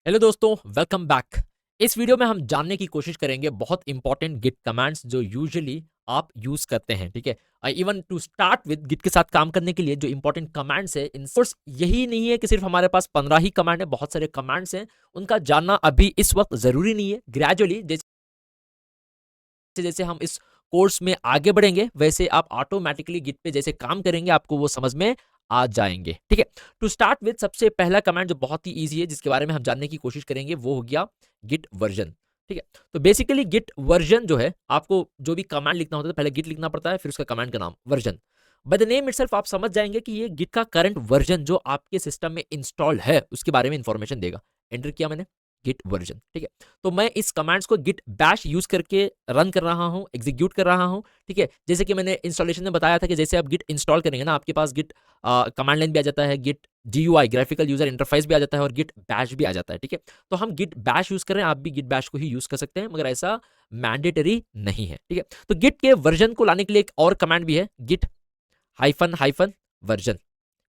Hello दोस्तों, welcome back. इस video में हम जानने की कोशिश करेंगे बहुत इंपॉर्टेंट गिट कमांड्स जो यूजुअली आप यूज करते हैं। ठीक है, even to start with git के साथ काम करने के लिए जो इंपॉर्टेंट कमांड्स है, इन कोर्स यही नहीं है कि सिर्फ हमारे पास 15 ही कमांड है, बहुत सारे कमांड्स हैं। उनका जानना अभी इस वक्त जरूरी नहीं है। ग्रेजुअली जैसे जैसे हम इस कोर्स में आगे बढ़ेंगे वैसे आप ऑटोमेटिकली गिट पे जैसे काम करेंगे आपको वो समझ में आ जाएंगे। ठीक है, टू स्टार्ट विद सबसे पहला कमांड जो बहुत ही इजी है जिसके बारे में हम जानने की कोशिश करेंगे वो हो गया गिट वर्जन। ठीक है, तो बेसिकली गिट वर्जन जो है, आपको जो भी कमांड लिखना होता है पहले गिट लिखना पड़ता है, फिर उसका कमांड का नाम version. By the name itself आप समझ जाएंगे कि ये गिट का करंट वर्जन जो आपके सिस्टम में इंस्टॉल्ड है उसके बारे में इंफॉर्मेशन देगा। एंटर किया मैंने गिट वर्जन। ठीक है, तो मैं इस कमांड्स को गिट बैश यूज करके रन कर रहा हूं, एग्जीक्यूट कर रहा हूं। ठीक है, जैसे कि मैंने इंस्टॉलेशन में बताया था कि जैसे आप गिट इंस्टॉल करेंगे ना, आपके पास गिट कमांड लाइन भी आ जाता है, git GUI graphical user interface भी आ जाता है और गिट बैश भी आ जाता है। ठीक है, तो हम गिट बैश यूज कर रहे हैं, आप भी गिट बैश को ही यूज कर सकते हैं, मगर ऐसा मैंडेटरी नहीं है। ठीक है, तो गिट के वर्जन को लाने के लिए एक और कमांड भी है, गिट हाइफन हाइफन वर्जन।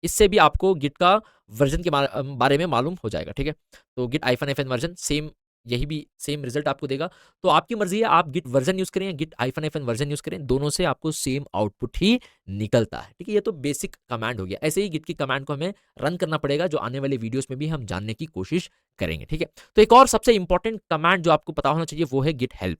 इससे भी आपको गिट का वर्जन के बारे में मालूम हो जाएगा। ठीक है, तो git hyphen hyphen version same, यही भी सेम रिजल्ट आपको देगा। तो आपकी मर्जी है, आप गिट वर्जन यूज करें या git hyphen hyphen version use करें, दोनों से आपको सेम आउटपुट ही निकलता है। ठीक है, ये तो बेसिक कमांड हो गया। ऐसे ही गिट की कमांड को हमें रन करना पड़ेगा जो आने वाले वीडियोस में भी हम जानने की कोशिश करेंगे। ठीक है, तो एक और सबसे इंपॉर्टेंट कमांड जो आपको पता होना चाहिए वो है गिट हेल्प।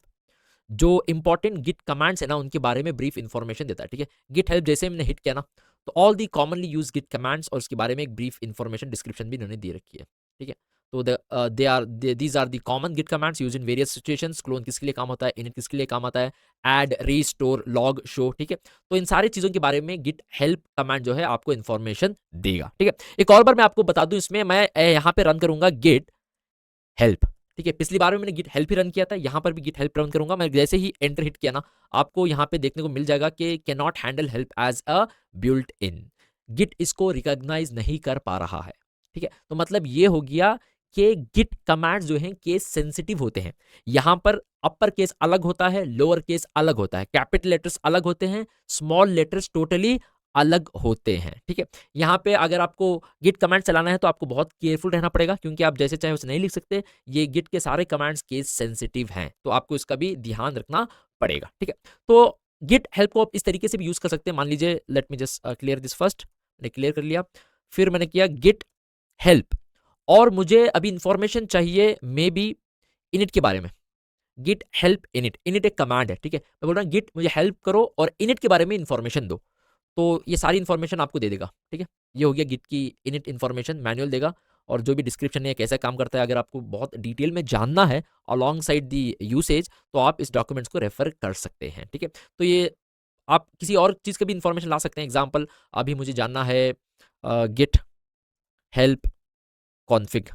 जो इंपॉर्टेंट गिट कमांड्स है ना उनके बारे में ब्रीफ इंफॉर्मेशन देता है। ठीक है, गिट हेल्प जैसे मैंने हिट किया ना, तो all the commonly use git commands और उसके बारे में एक ब्रीफ इंफॉर्मेशन डिस्क्रिप्शन भी इन्होंने दे रखी है। ठीक है, तो these are the common git commands use in various situations. Clone किसके लिए काम होता है, इनिट किसके लिए काम आता है, ऐड, रीस्टोर, लॉग, शो। ठीक है, तो इन सारी चीजों के बारे में गिट हेल्प कमांड जो है आपको इंफॉर्मेशन देगा। ठीक है, एक और बार मैं आपको बता दूं, इसमें मैं यहाँ पे रन करूंगा गिट हेल्प। ठीक है, पिछली बार में मैंने गिट हेल्प ही रन किया था, यहां पर भी गिट हेल्प रन करूंगा। मैं जैसे ही एंटर हिट किया ना, आपको यहां पे देखने को मिल जाएगा कि can not handle help as a built in. Git इसको रिकॉग्नाइज नहीं कर पा रहा है। ठीक है, तो मतलब ये हो गया कि गिट कमांड्स जो हैं केस सेंसिटिव होते हैं। यहां पर अपर केस अलग होता है, लोअर केस अलग होता है, कैपिटल लेटर्स अलग होते हैं, स्मॉल लेटर्स टोटली अलग होते हैं। ठीक है, यहाँ पे अगर आपको गिट कमांड चलाना है तो आपको बहुत केयरफुल रहना पड़ेगा, क्योंकि आप जैसे चाहे उसे नहीं लिख सकते। ये गिट के सारे कमांड्स केस सेंसिटिव हैं, तो आपको इसका भी ध्यान रखना पड़ेगा। ठीक है, तो गिट हेल्प को आप इस तरीके से भी यूज कर सकते हैं। मान लीजिए, late me just clear this first. मैंने क्लियर कर लिया, फिर मैंने किया गिट हेल्प, और मुझे अभी इंफॉर्मेशन चाहिए मे बी इनिट के बारे में। गिट हेल्प इनिट, इनिट एक कमांड है। ठीक है, मैं बोल रहा हूँ गिट मुझे हेल्प करो और इनिट के बारे में इंफॉर्मेशन दो, तो ये सारी इंफॉर्मेशन आपको दे देगा। ठीक है, ये हो गया गिट की इनिट इंफॉर्मेशन, मैनुअल देगा, और जो भी डिस्क्रिप्शन है कैसे काम करता है, अगर आपको बहुत डिटेल में जानना है अलॉन्ग साइड दी यूसेज, तो आप इस डॉक्यूमेंट्स को रेफर कर सकते हैं। ठीक है, तो ये आप किसी और चीज़ का भी इंफॉर्मेशन ला सकते हैं। एग्जाम्पल, अभी मुझे जानना है गिट हेल्प कॉन्फिग।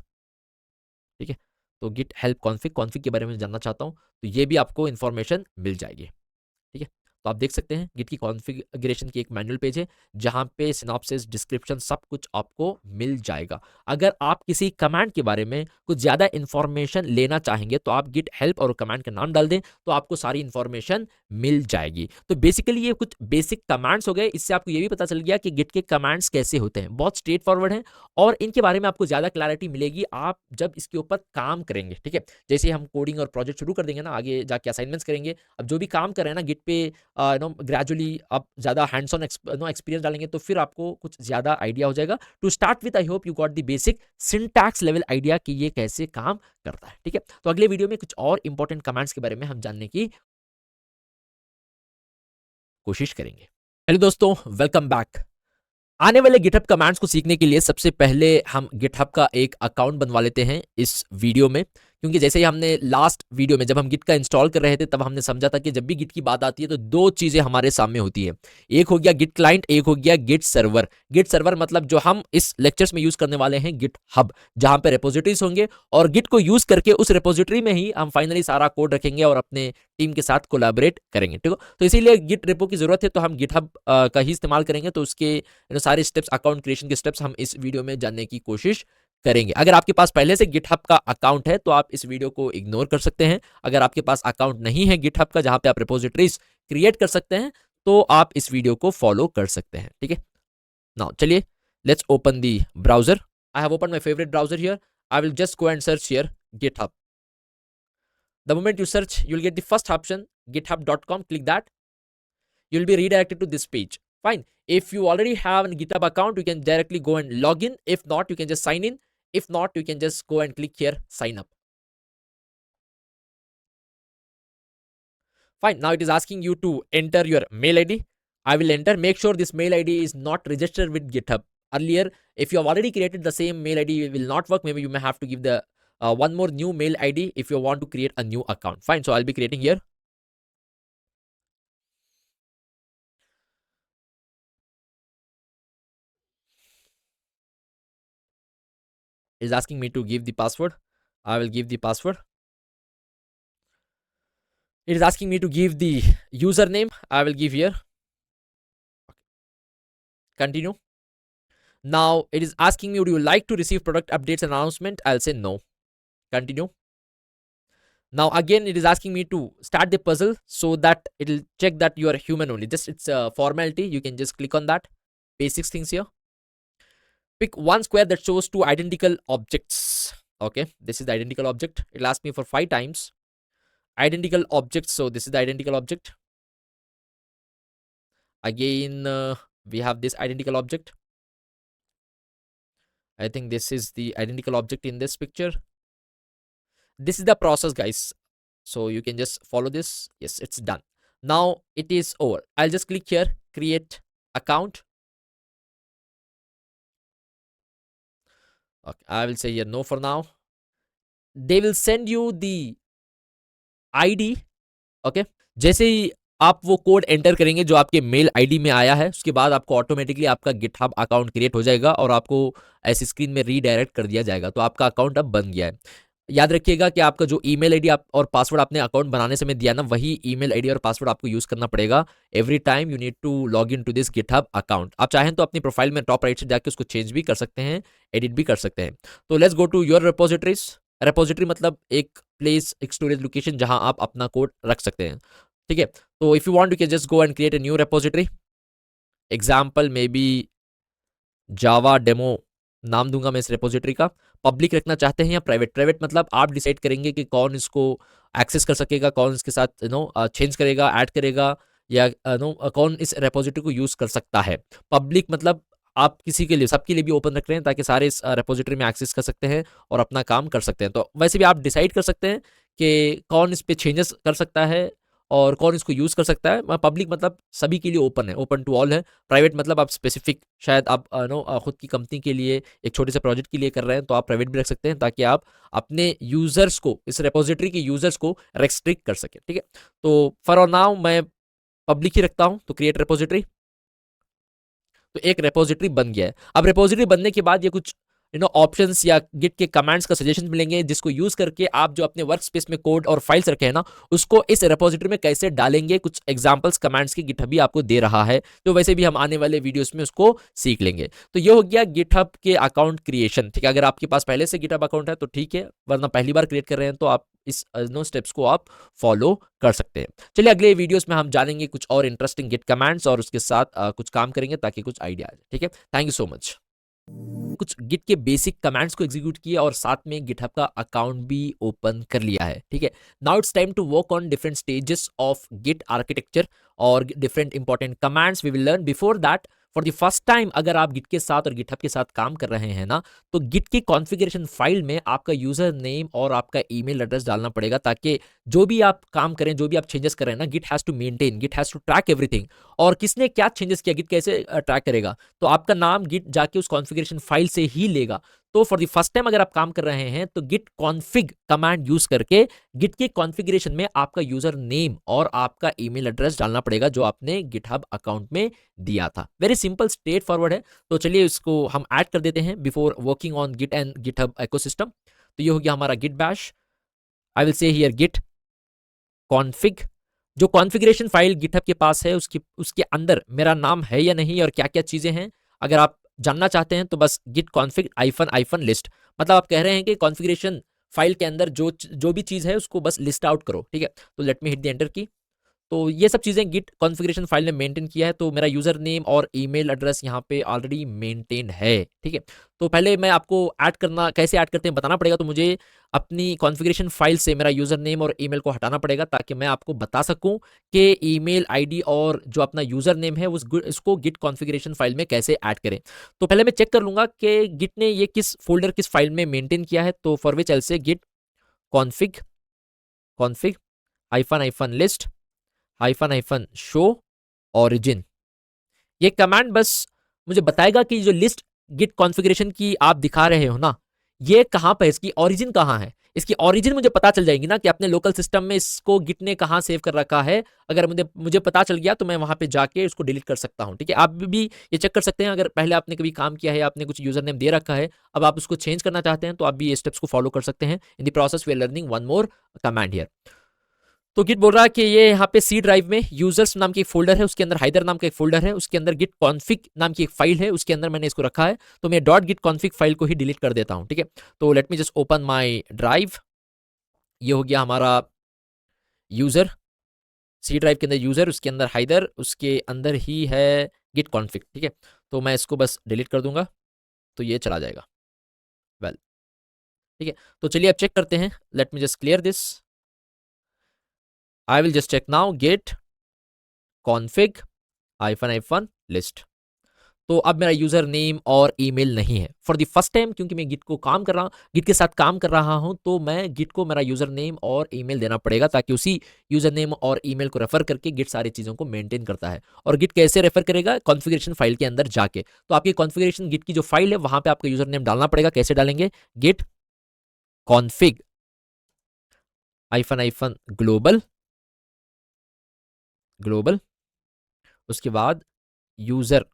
ठीक है, तो गिट हेल्प कॉन्फिग, कॉन्फिग के बारे में जानना चाहता हूँ, तो ये भी आपको इंफॉर्मेशन मिल जाएगी। ठीक है, तो आप देख सकते हैं गिट की कॉन्फ़िगरेशन की एक मैनुअल पेज है जहां पे सिनॉप्सिस, डिस्क्रिप्शन सब कुछ आपको मिल जाएगा। अगर आप किसी कमांड के बारे में कुछ ज़्यादा इंफॉर्मेशन लेना चाहेंगे तो आप गिट हेल्प और कमांड का नाम डाल दें, तो आपको सारी इंफॉर्मेशन मिल जाएगी। तो बेसिकली ये कुछ बेसिक कमांड्स हो गए। इससे आपको ये भी पता चल गया कि गिट के कमांड्स कैसे होते हैं, बहुत स्ट्रेट फॉरवर्ड हैं, और इनके बारे में आपको ज़्यादा क्लैरिटी मिलेगी आप जब इसके ऊपर काम करेंगे। ठीक है, जैसे हम कोडिंग और प्रोजेक्ट शुरू कर देंगे ना, आगे जाके असाइनमेंट्स करेंगे, अब जो भी काम कर रहे हैं ना गिट पे, ग्रेजुअली आप ज़्यादा हैंड्स ऑन एक्सपीरियंस डालेंगे तो फिर आपको कुछ ज़्यादा आइडिया हो जाएगा। To start with I hope you got the basic syntax level idea कि ये कैसे काम करता है। ठीक है, तो अगले वीडियो में कुछ और इंपॉर्टेंट कमांड्स के बारे में हम जानने की कोशिश करेंगे। हेलो दोस्तों, वेलकम बैक। आने वाले गिटहब कमांड्स को सीखने के लिए सबसे पहले हम गिटहब का एक अकाउंट बनवा लेते हैं इस वीडियो में, क्योंकि जैसे ही हमने लास्ट वीडियो में जब हम गिट का इंस्टॉल कर रहे थे तब हमने समझा था कि जब भी गिट की बात आती है तो दो चीजें हमारे सामने होती है। एक हो गया गिट क्लाइंट, एक हो गया गिट सर्वर। गिट सर्वर मतलब जो हम इस लेक्चर्स में यूज करने वाले हैं गिट हब, जहां पे रेपोजिटरीज होंगे, और गिट को यूज करके उस रेपोजिटरी में ही हम फाइनली सारा कोड रखेंगे और अपने टीम के साथ कोलैबोरेट करेंगे। ठीक है, तो इसीलिए गिट रेपो की जरूरत है, तो हम गिट हब का ही इस्तेमाल करेंगे। तो उसके सारे स्टेप्स, अकाउंट क्रिएशन के स्टेप्स हम इस वीडियो में जानने की कोशिश करेंगे। अगर आपके पास पहले से गिटहब का अकाउंट है तो आप इस वीडियो को इग्नोर कर सकते हैं। अगर आपके पास अकाउंट नहीं है गिटहब का जहां पे आप रिपोजिटरीज क्रिएट कर सकते हैं, तो आप इस वीडियो को फॉलो कर सकते हैं। ठीक है, नाउ चलिए let's open the browser. I have open my favourite browser here. I will just go and search here GitHub. The moment you search, you'll get the first option, github.com. Click that. You'll be redirected to this page. Fine. If you already have a GitHub account, you can directly go and log in. If not, you can just sign in. If not, you can just go and click here, sign up. Fine. Now it is asking you to enter your mail ID. I will enter. Make sure this mail ID is not registered with GitHub. Earlier, if you have already created the same mail ID, it will not work. Maybe you may have to give the one more new mail ID if you want to create a new account. Fine. So I'll be creating here. It is asking me to give the password. I will give the password. It is asking me to give the username. I will give here. Continue. Now it is asking me, would you like to receive product updates and announcement? I'll say no. Continue. Now again, it is asking me to start the puzzle so that it will check that you are human only. Just it's a formality. You can just click on that. Basics things here. Pick one square that shows two identical objects. Okay, this is the identical object. It'll ask me for 5 times. Identical objects. So this is the identical object. Again, we have this identical object. I think this is the identical object in this picture. This is the process, guys. So you can just follow this. Yes, it's done. Now it is over. I'll just click here, create account. Okay, I will say here no for now. They will send you the ID. Okay, जैसे ही आप वो code enter करेंगे जो आपके mail ID में आया है, उसके बाद आपको ऑटोमेटिकली आपका गिटहब अकाउंट क्रिएट हो जाएगा और आपको ऐसी स्क्रीन में रीडायरेक्ट कर दिया जाएगा। तो आपका अकाउंट अब बन गया है। याद रखिएगा कि आपका जो ईमेल आईडी आप और पासवर्ड आपने अकाउंट बनाने समय दिया ना, वही ईमेल आईडी और पासवर्ड आपको यूज करना पड़ेगा। Every time you need to log in to this GitHub account. आप चाहें तो अपनी प्रोफाइल में टॉप राइट से जाकर उसको चेंज भी कर सकते हैं, एडिट भी कर सकते हैं। तो let's go to your repositories. Repository मतलब एक प्लेस, एक स्टोरेज लोकेशन जहां आप अपना कोड रख सकते हैं। ठीक है, तो if you want you can just go and create a new repository. Example may be Java demo नाम दूंगा मैं इस रिपोजिटरी का। पब्लिक रखना चाहते हैं या प्राइवेट? प्राइवेट मतलब आप डिसाइड करेंगे कि कौन इसको एक्सेस कर सकेगा, कौन इसके साथ चेंज करेगा, ऐड करेगा, या कौन इस रिपोजिटरी को यूज कर सकता है। पब्लिक मतलब आप किसी के लिए, सबके लिए भी ओपन रख रहे हैं ताकि सारे इस रिपोजिटरी में एक्सेस कर सकते हैं और अपना काम कर सकते हैं। तो वैसे भी आप डिसाइड कर सकते हैं कि कौन इस पे चेंजेस कर सकता है और कौन इसको यूज कर सकता है। पब्लिक मतलब सभी के लिए ओपन है, ओपन टू ऑल है। प्राइवेट मतलब आप स्पेसिफिक, शायद आप खुद की कंपनी के लिए, एक छोटे से प्रोजेक्ट के लिए कर रहे हैं, तो आप प्राइवेट भी रख सकते हैं ताकि आप अपने यूजर्स को, इस रिपोजिटरी के यूजर्स को रेस्ट्रिक्ट कर सकें। ठीक है, तो फॉर नाउ मैं पब्लिक ही रखता हूं। तो क्रिएट रिपोजिटरी। तो एक रिपोजिटरी बन गया है। अब रिपोजिटरी बनने के बाद ये कुछ ऑप्शंस या गिट के कमांड्स का सजेशन मिलेंगे, जिसको यूज करके आप जो अपने वर्क स्पेस में कोड और फाइल्स रखे हैं ना, उसको इस रिपोजिटरी में कैसे डालेंगे। कुछ एग्जांपल्स कमांड्स की गिटहब भी आपको दे रहा है, तो वैसे भी हम आने वाले वीडियोस में उसको सीख लेंगे। तो ये हो गया गिटहब के अकाउंट क्रिएशन। ठीक है, अगर आपके पास पहले से गिटहब अकाउंट है तो ठीक है, वरना पहली बार क्रिएट कर रहे हैं तो आप इस स्टेप्स को आप फॉलो कर सकते हैं। चलिए अगले वीडियोस में हम जानेंगे कुछ और इंटरेस्टिंग गिट कमांड्स और उसके साथ कुछ काम करेंगे ताकि कुछ आइडिया आ जाए। ठीक है, थैंक यू सो मच। कुछ गिट के बेसिक कमांड्स को एग्जीक्यूट किया और साथ में गिटहब का अकाउंट भी ओपन कर लिया है। ठीक है, now it's time to work on different stages of git architecture और different important commands we will learn. Before that, for the first time अगर आप गिट के साथ और गिटहब के साथ काम कर रहे हैं ना, तो गिट की कॉन्फ़िगरेशन फाइल में आपका यूजर नेम और आपका ईमेल एड्रेस डालना पड़ेगा, ताकि जो भी आप काम करें, जो भी आप चेंजेस करें ना, git has to maintain, git has to track everything. और किसने क्या चेंजेस किया, गिट कैसे ट्रैक करेगा? तो आपका नाम गिट जाके उस कॉन्फ़िगरेशन फाइल से ही लेगा। तो फॉर द फर्स्ट टाइम अगर आप काम कर रहे हैं तो गिट कॉन्फिग कमांड यूज करके गिट के कॉन्फ़िगरेशन में आपका यूजर नेम और आपका ईमेल एड्रेस डालना पड़ेगा जो आपने गिटहब अकाउंट में दिया था। वेरी सिंपल, स्ट्रेट फॉरवर्ड है। तो चलिए इसको हम ऐड कर देते हैं before working on Git and GitHub ecosystem. तो ये हो गया हमारा git bash. I will say here git config. जो कॉन्फ़िगरेशन फाइल गिटहब के पास है उसके अंदर मेरा नाम है या नहीं और क्या क्या चीजें हैं, अगर आप जानना चाहते हैं तो बस गिट कॉन्फिग आइफन लिस्ट, मतलब आप कह रहे हैं कि कॉन्फ़िगरेशन फाइल के अंदर जो भी चीज है उसको बस लिस्ट आउट करो। ठीक है, तो let me hit the enter key. तो ये सब चीज़ें गिट कॉन्फ़िगरेशन फाइल ने मेंटेन किया है, तो मेरा यूज़र नेम और ईमेल एड्रेस यहाँ पे ऑलरेडी मेंटेन है, ठीक है। तो पहले मैं आपको ऐड करना कैसे ऐड करते हैं बताना पड़ेगा, तो मुझे अपनी कॉन्फ़िगरेशन फाइल से मेरा यूज़र नेम और ईमेल को हटाना पड़ेगा ताकि मैं आपको बता सकूँ कि ईमेल आईडी और जो अपना यूज़र नेम है उसको गिट कॉन्फ़िगरेशन फाइल में कैसे ऐड करें। तो पहले मैं चेक कर लूँगा कि गिट ने ये किस फ़ोल्डर किस फाइल में मेंटेन किया है, तो for which I will say git config config -list -show origin। ये कमांड बस मुझे बताएगा कि जो लिस्ट गिट कॉन्फ़िगरेशन की आप दिखा रहे हो ना, ये कहाँ पे है, इसकी ओरिजिन कहाँ है। इसकी ओरिजिन मुझे पता चल जाएगी ना कि अपने लोकल सिस्टम में इसको गिट ने कहाँ सेव कर रखा है। अगर मुझे पता चल गया तो मैं वहाँ पे जाके इसको डिलीट कर सकता हूँ, ठीक है। आप भी ये चेक कर सकते हैं, अगर पहले आपने कभी काम किया है, आपने कुछ यूज़र नेम दे रखा है, अब आप उसको चेंज करना चाहते हैं, तो आप भी ये स्टेप्स को फॉलो कर सकते हैं। In the process we are learning one more command here. तो गिट बोल रहा है कि ये यहाँ पे सी ड्राइव में यूजर्स नाम की एक फोल्डर है, उसके अंदर हाइदर नाम का एक फोल्डर है, उसके अंदर गिट कॉन्फिग नाम की एक फाइल है, उसके अंदर मैंने इसको रखा है। तो मैं डॉट गिट कॉन्फिग फाइल को ही डिलीट कर देता हूँ, ठीक है। तो let me just open my drive. ये हो गया हमारा यूजर, सी ड्राइव के अंदर यूजर, उसके अंदर हाइदर, उसके अंदर ही है गिट कॉन्फिग, ठीक है। तो मैं इसको बस डिलीट कर दूंगा तो ये चला जाएगा। वेल, ठीक है। तो चलिए अब चेक करते हैं। Let me just clear this. I will just check now git config -list। तो अब मेरा यूजर नेम और ईमेल नहीं है फॉर द फर्स्ट टाइम, क्योंकि मैं गिट के साथ काम कर रहा हूं, तो मैं गिट को मेरा यूजर नेम और ईमेल देना पड़ेगा ताकि उसी यूजर नेम और ईमेल को रेफर करके गिट सारी चीजों को मेंटेन करता है। और गिट कैसे रेफर करेगा, कॉन्फ़िगरेशन फाइल के अंदर जाके। तो आपकी कॉन्फ़िगरेशन गिट की जो फाइल है वहां पे आपका यूजर नेम डालना पड़ेगा। कैसे डालेंगे, गिट कॉन्फिग -ग्लोबल ग्लोबल, उसके बाद यूजर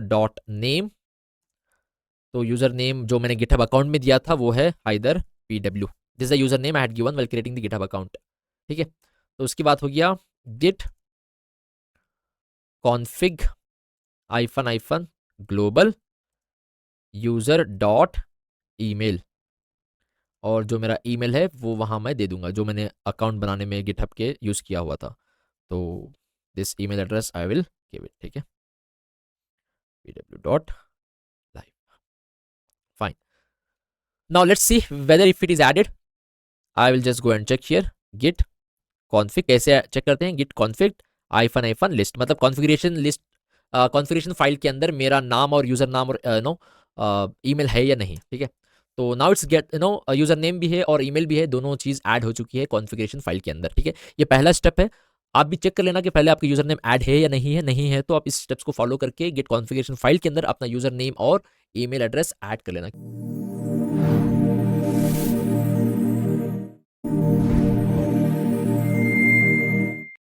डॉट नेम। तो यूजर नेम जो मैंने गिटहब अकाउंट में दिया था वो है Haider PW। This is the user name I had given while creating the GitHub account, ठीक है। तो उसके बाद हो गया git config -global user dot email, और जो मेरा ईमेल है वो वहां मैं दे दूंगा जो मैंने अकाउंट बनाने में गिटहब के यूज किया हुआ था। तो this email address I will give it, ठीक है, pw.live। Fine, now let's see whether if it is added. I will just go and check here git config. कैसे चेक करते हैं, गिट कॉन्फिग -list, मतलब कॉन्फ़िगरेशन लिस्ट, कॉन्फ़िगरेशन फाइल के अंदर मेरा नाम और यूजर नाम और ईमेल है या नहीं, ठीक है। तो now it's get user name भी है और ईमेल भी है, दोनों चीज ऐड हो चुकी है कॉन्फ़िगरेशन फाइल के अंदर, ठीक है। ये पहला स्टेप है। आप भी चेक कर लेना कि पहले आपका यूजर नेम ऐड है या नहीं है। नहीं है तो आप इस स्टेप्स को फॉलो करके गिट कॉन्फ़िगरेशन फाइल के अंदर अपना यूजर नेम और ईमेल एड्रेस ऐड कर लेना।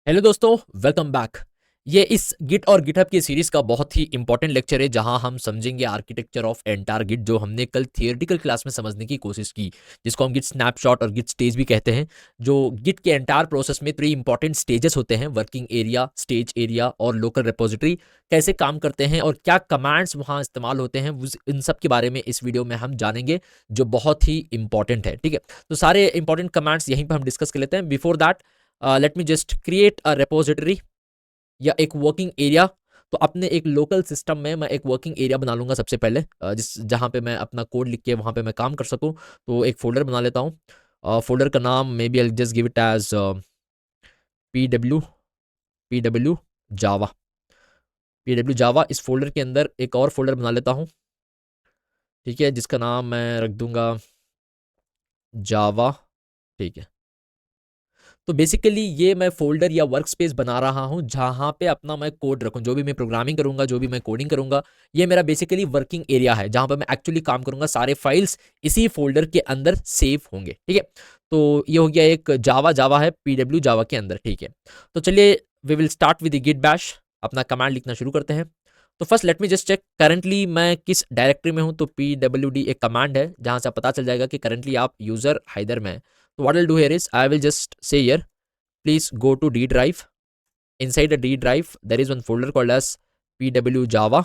हेलो दोस्तों, वेलकम बैक। ये इस गिट और गिटहब की सीरीज का बहुत ही इंपॉर्टेंट लेक्चर है जहां हम समझेंगे आर्किटेक्चर ऑफ एंटायर गिट, जो हमने कल थियोरेटिकल क्लास में समझने की कोशिश की, जिसको हम गिट स्नैपशॉट और गिट स्टेज भी कहते हैं। जो गिट के एंटायर प्रोसेस में 3 इंपॉर्टेंट स्टेजेस होते हैं, वर्किंग एरिया, स्टेज एरिया और लोकल रिपोजिटरी, कैसे काम करते हैं और क्या कमांड्स वहां इस्तेमाल होते हैं, इन सब के बारे में इस वीडियो में हम जानेंगे, जो बहुत ही इंपॉर्टेंट है, ठीक है। तो सारे इंपॉर्टेंट कमांड्स यहीं पर हम डिस्कस कर लेते हैं। Before that let me just create a repository या एक वर्किंग एरिया। तो अपने एक लोकल सिस्टम में मैं एक वर्किंग एरिया बना लूंगा सबसे पहले, जिस जहाँ पे मैं अपना कोड लिख के वहाँ पे मैं काम कर सकूँ। तो एक फोल्डर बना लेता हूँ। फोल्डर का नाम maybe I just give it as PW Java. इस फोल्डर के अंदर एक और फोल्डर बना लेता हूँ, ठीक है, जिसका नाम मैं रख दूंगा जावा, ठीक है। तो बेसिकली ये मैं फोल्डर या वर्क स्पेस बना रहा हूं जहां पे अपना मैं कोड रखूं, जो भी मैं प्रोग्रामिंग करूंगा, जो भी मैं कोडिंग करूंगा, ये मेरा बेसिकली वर्किंग एरिया है जहां पर मैं एक्चुअली काम करूंगा। सारे फाइल्स इसी फोल्डर के अंदर सेव होंगे, ठीक है। तो ये हो गया एक जावा है PW जावा के अंदर, ठीक है। तो चलिए we will start with git bash, अपना कमांड लिखना शुरू करते हैं। तो first let me just check currently मैं किस डायरेक्टरी में हूं। तो PWD एक कमांड है जहां से पता चल जाएगा कि करंटली आप यूजर हाइदर में। So what I'll do here is I will just say here, please go to D drive. Inside the D drive, there is one folder called as PW Java.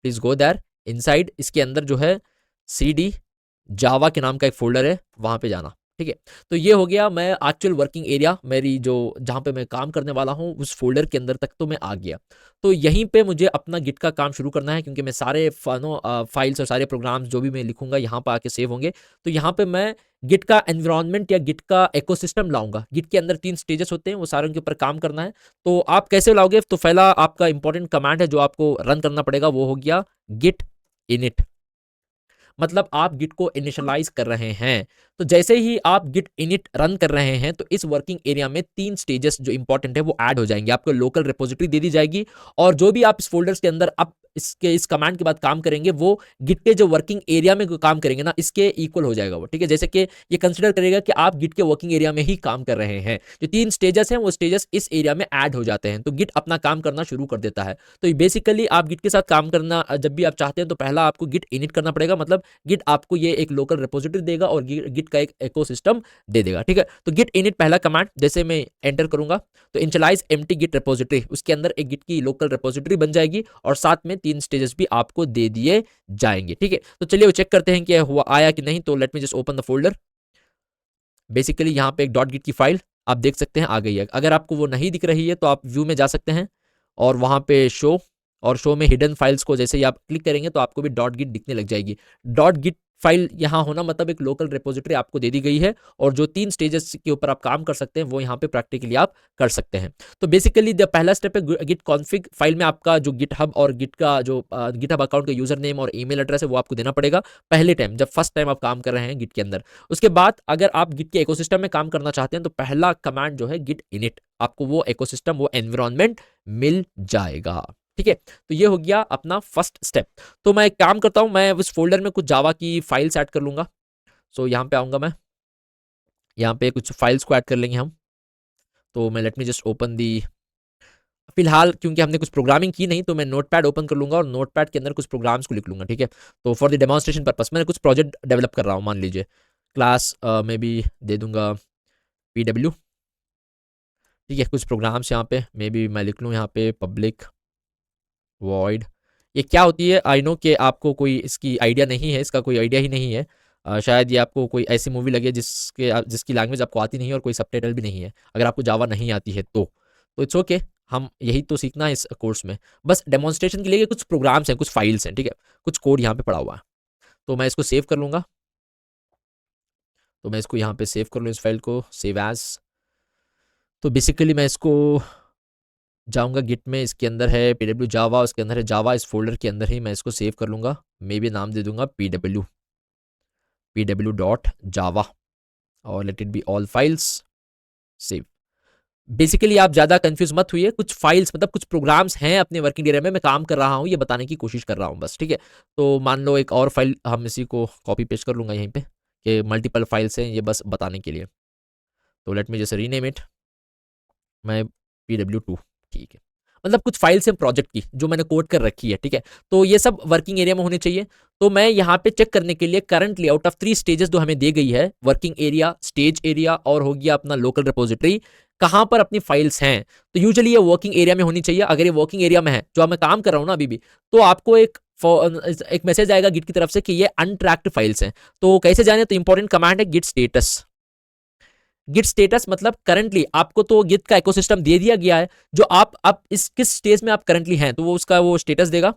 Please go there. Inside इसके अंदर जो है CD Java के नाम का एक folder है, वहां पे जाना, ठीक है। तो ये हो गया, मैं एक्चुअल वर्किंग एरिया मेरी जो जहाँ पे मैं काम करने वाला हूँ उस फोल्डर के अंदर तक तो मैं आ गया। तो यहीं पे मुझे अपना गिट का काम शुरू करना है, क्योंकि मैं सारे फाइल्स और सारे प्रोग्राम्स जो भी मैं लिखूंगा यहाँ पर आके सेव होंगे। तो यहाँ पे मैं गिट का एनवायरनमेंट या गिट का इकोसिस्टम लाऊंगा। गिट के अंदर 3 स्टेजेस होते हैं, वो सारों के ऊपर काम करना है। तो आप कैसे लाओगे? तो पहला आपका इंपॉर्टेंट कमांड है जो आपको रन करना पड़ेगा, वो हो गया गिट इनिट। मतलब आप गिट को इनिशियलाइज कर रहे हैं। तो जैसे ही आप गिट इनिट रन कर रहे हैं तो इस वर्किंग एरिया में 3 स्टेजेस जो इंपॉर्टेंट है वो ऐड हो जाएंगे। आपको लोकल रिपोजिटरी दे दी जाएगी, और जो भी आप इस फोल्डर्स के अंदर आप इस कमांड के बाद काम करेंगे वो गिट के जो वर्किंग एरिया में काम करेंगे ना, इसके इक्वल हो जाएगा वो। ठीक है, जैसे कि ये कंसिडर करेगा कि आप गिट के वर्किंग एरिया में ही काम कर रहे हैं। जो 3 स्टेजेस हैं वो स्टेजेस इस एरिया में ऐड हो जाते हैं, तो गिट अपना काम करना शुरू कर देता है। तो बेसिकली आप गिट के साथ काम करना जब भी आप चाहते हैं तो पहला आपको गिट इनिट करना पड़ेगा। मतलब गिट आपको ये एक लोकल रिपोजिटरी देगा और गिट का एक इकोसिस्टम दे देगा। ठीक है, तो गिट इनिट पहला कमांड जैसे मैं एंटर करूंगा तो इनिशियलाइज एम्प्टी गिट रिपोजिटरी, उसके अंदर एक गिट की लोकल रिपोजिटरी बन जाएगी और साथ में 3 स्टेजेस भी आपको दे दिए जाएंगे। ठीक है, तो चलिए वो चेक करते हैं कि हुआ आया कि नहीं। तो let me just open the folder. Basically यहाँ पे एक डॉट गिट की फाइल आप देख सकते हैं आ गई है। अगर आपको वो नहीं दिख रही है तो आप व्यू में जा सकते हैं और वहां पे शो, और शो में हिडन फाइल्स को जैसे ही आप क्लिक करेंगे तो आपको भी डॉट गिट दिखने लग जाएगी। डॉट गिट फाइल यहाँ होना मतलब एक लोकल रिपोजिटरी आपको दे दी गई है, और जो 3 स्टेजेस के ऊपर आप काम कर सकते हैं वो यहाँ पे प्रैक्टिकली आप कर सकते हैं। तो बेसिकली द पहला स्टेप है गिट कॉन्फ़िग। फाइल में आपका जो गिटहब और गिट का जो गिटहब अकाउंट का यूजर नेम और ईमेल एड्रेस है वो आपको देना पड़ेगा पहले टाइम, जब फर्स्ट टाइम आप काम कर रहे हैं गिट के अंदर। उसके बाद अगर आप गिट के इकोसिस्टम में काम करना चाहते हैं तो पहला कमांड जो है गिट इनिट, आपको वो इकोसिस्टम वो एनवायरनमेंट मिल जाएगा। ठीक है, तो ये हो गया अपना फर्स्ट स्टेप। तो मैं एक काम करता हूं, मैं उस फोल्डर में कुछ जावा की फाइल्स ऐड कर लूंगा। सो यहाँ पे आऊंगा मैं, यहाँ पे कुछ फाइल्स को ऐड कर लेंगे हम। तो मैं लेट मी जस्ट ओपन दी, फिलहाल क्योंकि हमने कुछ प्रोग्रामिंग की नहीं तो मैं नोटपैड ओपन कर लूंगा और नोटपैड के अंदर कुछ प्रोग्राम्स को लिख लूंगा। ठीक है, तो फॉर द डेमोन्स्ट्रेशन पर्पस मैंने कुछ प्रोजेक्ट डेवलप कर रहा हूँ। मान लीजिए क्लास में भी दे दूंगा PW। ठीक है, कुछ प्रोग्राम्स यहाँ पे मे बी मैं लिख लूँ यहाँ पे पब्लिक वॉइड। ये क्या होती है? आई नो कि आपको कोई इसकी आइडिया नहीं है, इसका कोई आइडिया ही नहीं है। शायद ये आपको कोई ऐसी मूवी लगे जिसकी लैंग्वेज आपको आती नहीं है और कोई सबटाइटल भी नहीं है, अगर आपको जावा नहीं आती है तो इट्स ओके। हम यही तो सीखना है इस कोर्स में, बस डेमोन्स्ट्रेशन के लिए कुछ प्रोग्राम्स हैं, कुछ फाइल्स हैं। ठीक है, कुछ कोड यहाँ पे पड़ा हुआ है, तो मैं इसको सेव कर लूँगा। तो मैं इसको यहाँ पे सेव कर लूँ, इस फाइल को सेव एज। तो बेसिकली मैं इसको जाऊंगा गिट में, इसके अंदर है PW जावा, उसके अंदर है जावा, इस फोल्डर के अंदर ही मैं इसको सेव कर लूंगा। मे भी नाम दे दूंगा pw डॉट जावा और let it be all files save. Basically आप ज्यादा कंफ्यूज मत हुई, कुछ फाइल्स मतलब कुछ प्रोग्राम्स हैं अपने वर्किंग एरिया में, मैं काम कर रहा हूँ ये बताने की कोशिश कर रहा हूँ बस। ठीक है, तो मान लो एक और फाइल हम इसी को कॉपी पेस्ट कर लूंगा यहीं पे कि मल्टीपल फाइल्स हैं, ये बस बताने के लिए। तो लेट मी जैसे रीनेम इट, मैं PW2। ठीक है, मतलब कुछ फाइल्स हैं प्रोजेक्ट की जो मैंने कोड कर रखी है। ठीक है, तो ये सब वर्किंग एरिया में होने चाहिए। तो मैं यहाँ पे चेक करने के लिए करंटली आउट ऑफ 3 स्टेजेस जो हमें दी गई है, वर्किंग एरिया, स्टेज एरिया और हो गया अपना लोकल रिपोजिटरी, कहाँ पर अपनी फाइल्स हैं। तो यूजुअली ये वर्किंग एरिया में होनी चाहिए। अगर ये वर्किंग एरिया में है जो मैं काम कर रहा हूँ ना अभी भी, तो आपको एक मैसेज आएगा गिट की तरफ से कि ये अनट्रैक्ड फाइल्स हैं। तो कैसे जाने? तो इंपॉर्टेंट कमांड है गिट स्टेटस। गिट स्टेटस मतलब करंटली आपको तो गिट का इकोसिस्टम दे दिया गया है, जो आप इस किस स्टेज में आप करंटली हैं तो वो उसका वो स्टेटस देगा।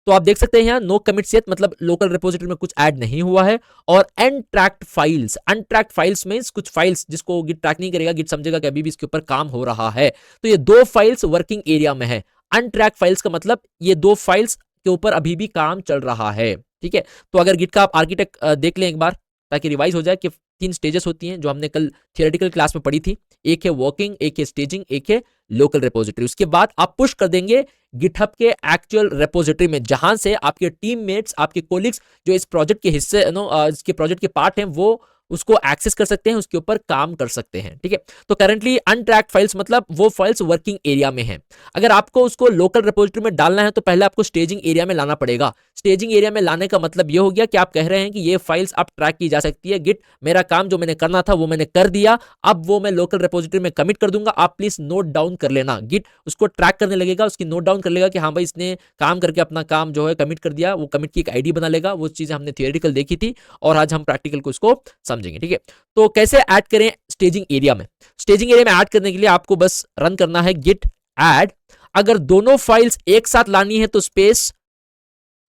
तो आप देख सकते हैं यहाँ नो कमिट येट, मतलब लोकल रिपोजिटरी में कुछ ऐड नहीं हुआ है। और अनट्रैक्ड फाइल्स, अनट्रैक्ड फाइल्स मींस कुछ फाइल्स जिसको गिट ट्रैक नहीं करेगा, गिट समझेगा कि अभी भी इसके ऊपर काम हो रहा है। तो ये 2 फाइल्स वर्किंग एरिया में है। अनट्रैक्ड फाइल्स का मतलब ये 2 फाइल्स के ऊपर अभी भी काम चल रहा है। ठीक है, तो अगर गिट का आप आर्किटेक्ट देख लें एक बार ताकि रिवाइज हो जाए कि 3 स्टेजेस होती हैं जो हमने कल थियोरेटिकल क्लास में पढ़ी थी। एक है वर्किंग, एक है स्टेजिंग, एक है लोकल रिपोजिटरी। उसके बाद आप पुश कर देंगे गिटहब के एक्चुअल रिपोजिटरी में, जहां से आपके टीममेट्स, आपके कोलिग्स जो इस प्रोजेक्ट के हिस्से इसके प्रोजेक्ट के पार्ट हैं वो उसको एक्सेस कर सकते हैं, उसके ऊपर काम कर सकते हैं। ठीक है, तो करंटली अनट्रैक्ड फाइल्स मतलब वो फाइल्स वर्किंग एरिया में हैं। अगर आपको उसको लोकल रिपोजिटरी में डालना है तो पहले आपको स्टेजिंग एरिया में लाना पड़ेगा। स्टेजिंग एरिया में लाने का मतलब ये हो गया कि आप कह रहे हैं कि ये फाइल्स अब ट्रैक की जा सकती है। गिट मेरा काम जो मैंने करना था वो मैंने कर दिया, अब वो मैं लोकल रिपोजिटरी में कमिट कर दूंगा, आप प्लीज नोट डाउन कर लेना। गिट उसको ट्रैक करने लगेगा, उसकी नोट डाउन कर लेगा कि हाँ भाई इसने काम करके अपना काम जो है कमिट कर दिया। वो कमिट की एक आईडी बना लेगा। वो चीजें हमने थियोरेटिकल देखी थी और आज हम प्रैक्टिकल को इसको समझेंगे, ठीक है। तो कैसे ऐड करें स्टेजिंग एरिया में? स्टेजिंग एरिया में ऐड करने के लिए आपको बस रन करना है गिट ऐड। अगर दोनों फाइल्स एक साथ लानी है तो स्पेस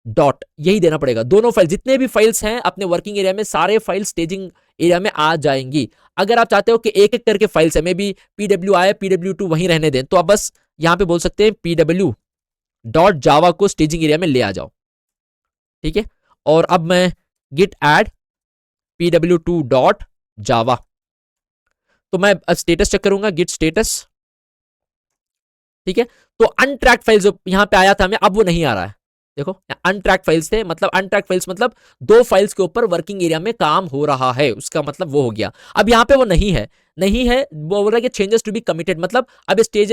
डॉट यही देना पड़ेगा। दोनों फाइल जितने भी फाइल्स हैं अपने वर्किंग एरिया में, सारे फाइल स्टेजिंग एरिया में आ जाएंगी। अगर आप चाहते हो कि एक एक करके फाइल्स है, मे बी पीडब्ल्यू आया pw2 वहीं रहने दें, तो आप बस यहां पे बोल सकते हैं pw डॉट जावा को स्टेजिंग एरिया में ले आ जाओ, ठीक है। और अब मैं गिट ऐड pw2 डॉट जावा, तो मैं स्टेटस चेक करूंगा गिट स्टेटस, ठीक है। तो अनट्रैक्ड फाइल जो यहां पे आया था हमें, अब वो नहीं आ रहा है। देखो अनट्रैक्ड फाइल्स थे, मतलब अनट्रैक्ड फाइल्स मतलब दो फाइल्स के ऊपर वर्किंग एरिया में काम हो रहा है, उसका मतलब वो हो गया। अब यहाँ पे वो नहीं है, नहीं है, वो बोल रहा है कि चेंजेस टू बी कमिटेड, मतलब अब स्टेज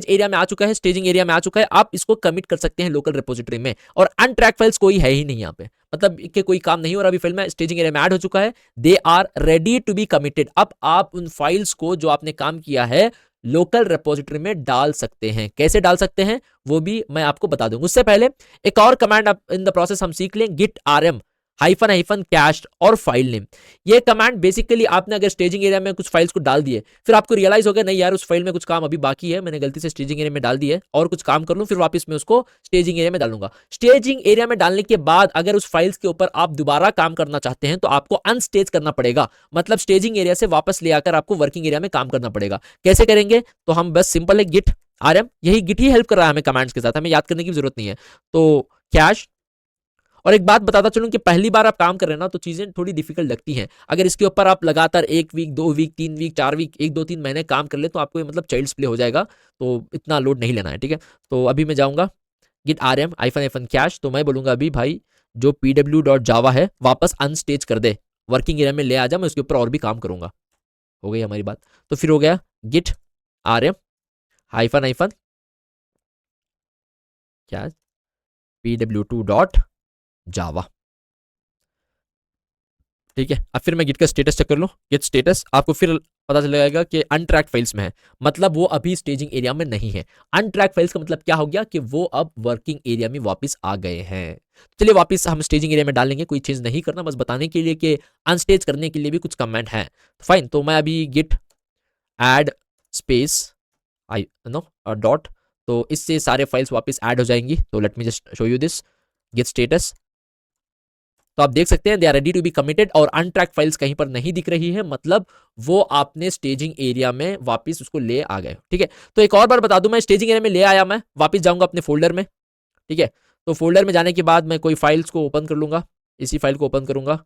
एरिया में आ चुका है, स्टेजिंग एरिया में आ चुका है, आप इसको कमिट कर सकते हैं लोकल रिपोजिटरी में। और अनट्रैक्ड फाइल्स कोई है ही नहीं यहाँ पे, मतलब कि कोई काम नहीं हो रहा, अभी फाइल में स्टेजिंग एरिया में ऐड हो चुका है, they are ready to be committed. अब आप उन फाइल्स को जो आपने काम किया है लोकल रिपोजिटरी में डाल सकते हैं। कैसे डाल सकते हैं वो भी मैं आपको बता दूंगा। उससे पहले एक और कमांड इन द प्रोसेस हम सीख लें, git rm hyphen hyphen cache और फाइल नेम। ये कमांड बेसिकली आपने अगर स्टेजिंग एरिया में कुछ फाइल्स को डाल दिए, फिर आपको रियलाइज हो गया नहीं यार उस फाइल में कुछ काम अभी बाकी है, मैंने गलती से स्टेजिंग एरिया में डाल दिया है, और कुछ काम कर लूं फिर वापस मैं उसको स्टेजिंग एरिया में डालूंगा। स्टेजिंग एरिया में डालने के बाद अगर उस फाइल्स के ऊपर आप दोबारा काम करना चाहते हैं तो आपको अनस्टेज करना पड़ेगा, मतलब स्टेजिंग एरिया से वापस ले आकर आपको वर्किंग एरिया में काम करना पड़ेगा। कैसे करेंगे? तो हम बस सिंपल है गिट rm, यही गिट ही हेल्प कर रहा है हमें कमांड्स के साथ, हमें याद करने की जरूरत नहीं है। तो कैश, और एक बात बताता चलूं कि पहली बार आप काम कर रहे हैं ना तो चीजें थोड़ी डिफिकल्ट लगती हैं। अगर इसके ऊपर आप लगातार 1 वीक 2 वीक 3 वीक 4 वीक 1 2 3 महीने काम कर ले तो आपको मतलब चाइल्ड्स प्ले हो जाएगा, तो इतना लोड नहीं लेना है, ठीक है। तो अभी मैं जाऊंगा git rm hyphen hyphen cache, तो मैं बोलूंगा अभी भाई जो pw.java है वापस अनस्टेज कर दे, वर्किंग एरिया में ले आ जा, मैं उसके ऊपर और भी काम करूंगा। हो गई हमारी बात। तो फिर हो गया गिट rm हाइफन हाइफन क्या pw2.java, ठीक है। अब फिर मैं गिट का स्टेटस चेक कर लूं, गिट स्टेटस, आपको फिर पता चल जाएगा कि अनट्रैक्ड फाइल्स में है, मतलब वो अभी स्टेजिंग एरिया में नहीं है। अनट्रैक्ड फाइल्स का मतलब क्या हो गया कि वो अब वर्किंग एरिया में वापस आ गए हैं। चलिए वापस हम स्टेजिंग एरिया में डालेंगे, कोई चेंज नहीं करना, बस बताने के लिए कि अनस्टेज करने के लिए भी कुछ कमेंट है। फाइन, तो मैं अभी git add space I know dot, तो इससे सारे फाइल्स वापस ऐड हो जाएंगी। तो let me just show you this git status, तो आप देख सकते हैं they are ready to be committed, और अनट्रैक्ड फाइल्स कहीं पर नहीं दिख रही है, मतलब वो आपने स्टेजिंग एरिया में वापस उसको ले आ गए, ठीक है। तो एक और बार बता दूं, मैं स्टेजिंग एरिया में ले आया, मैं वापस जाऊंगा अपने फोल्डर में, ठीक है। तो फोल्डर में जाने के बाद मैं कोई फाइल्स को ओपन कर लूंगा, इसी फाइल को ओपन करूंगा।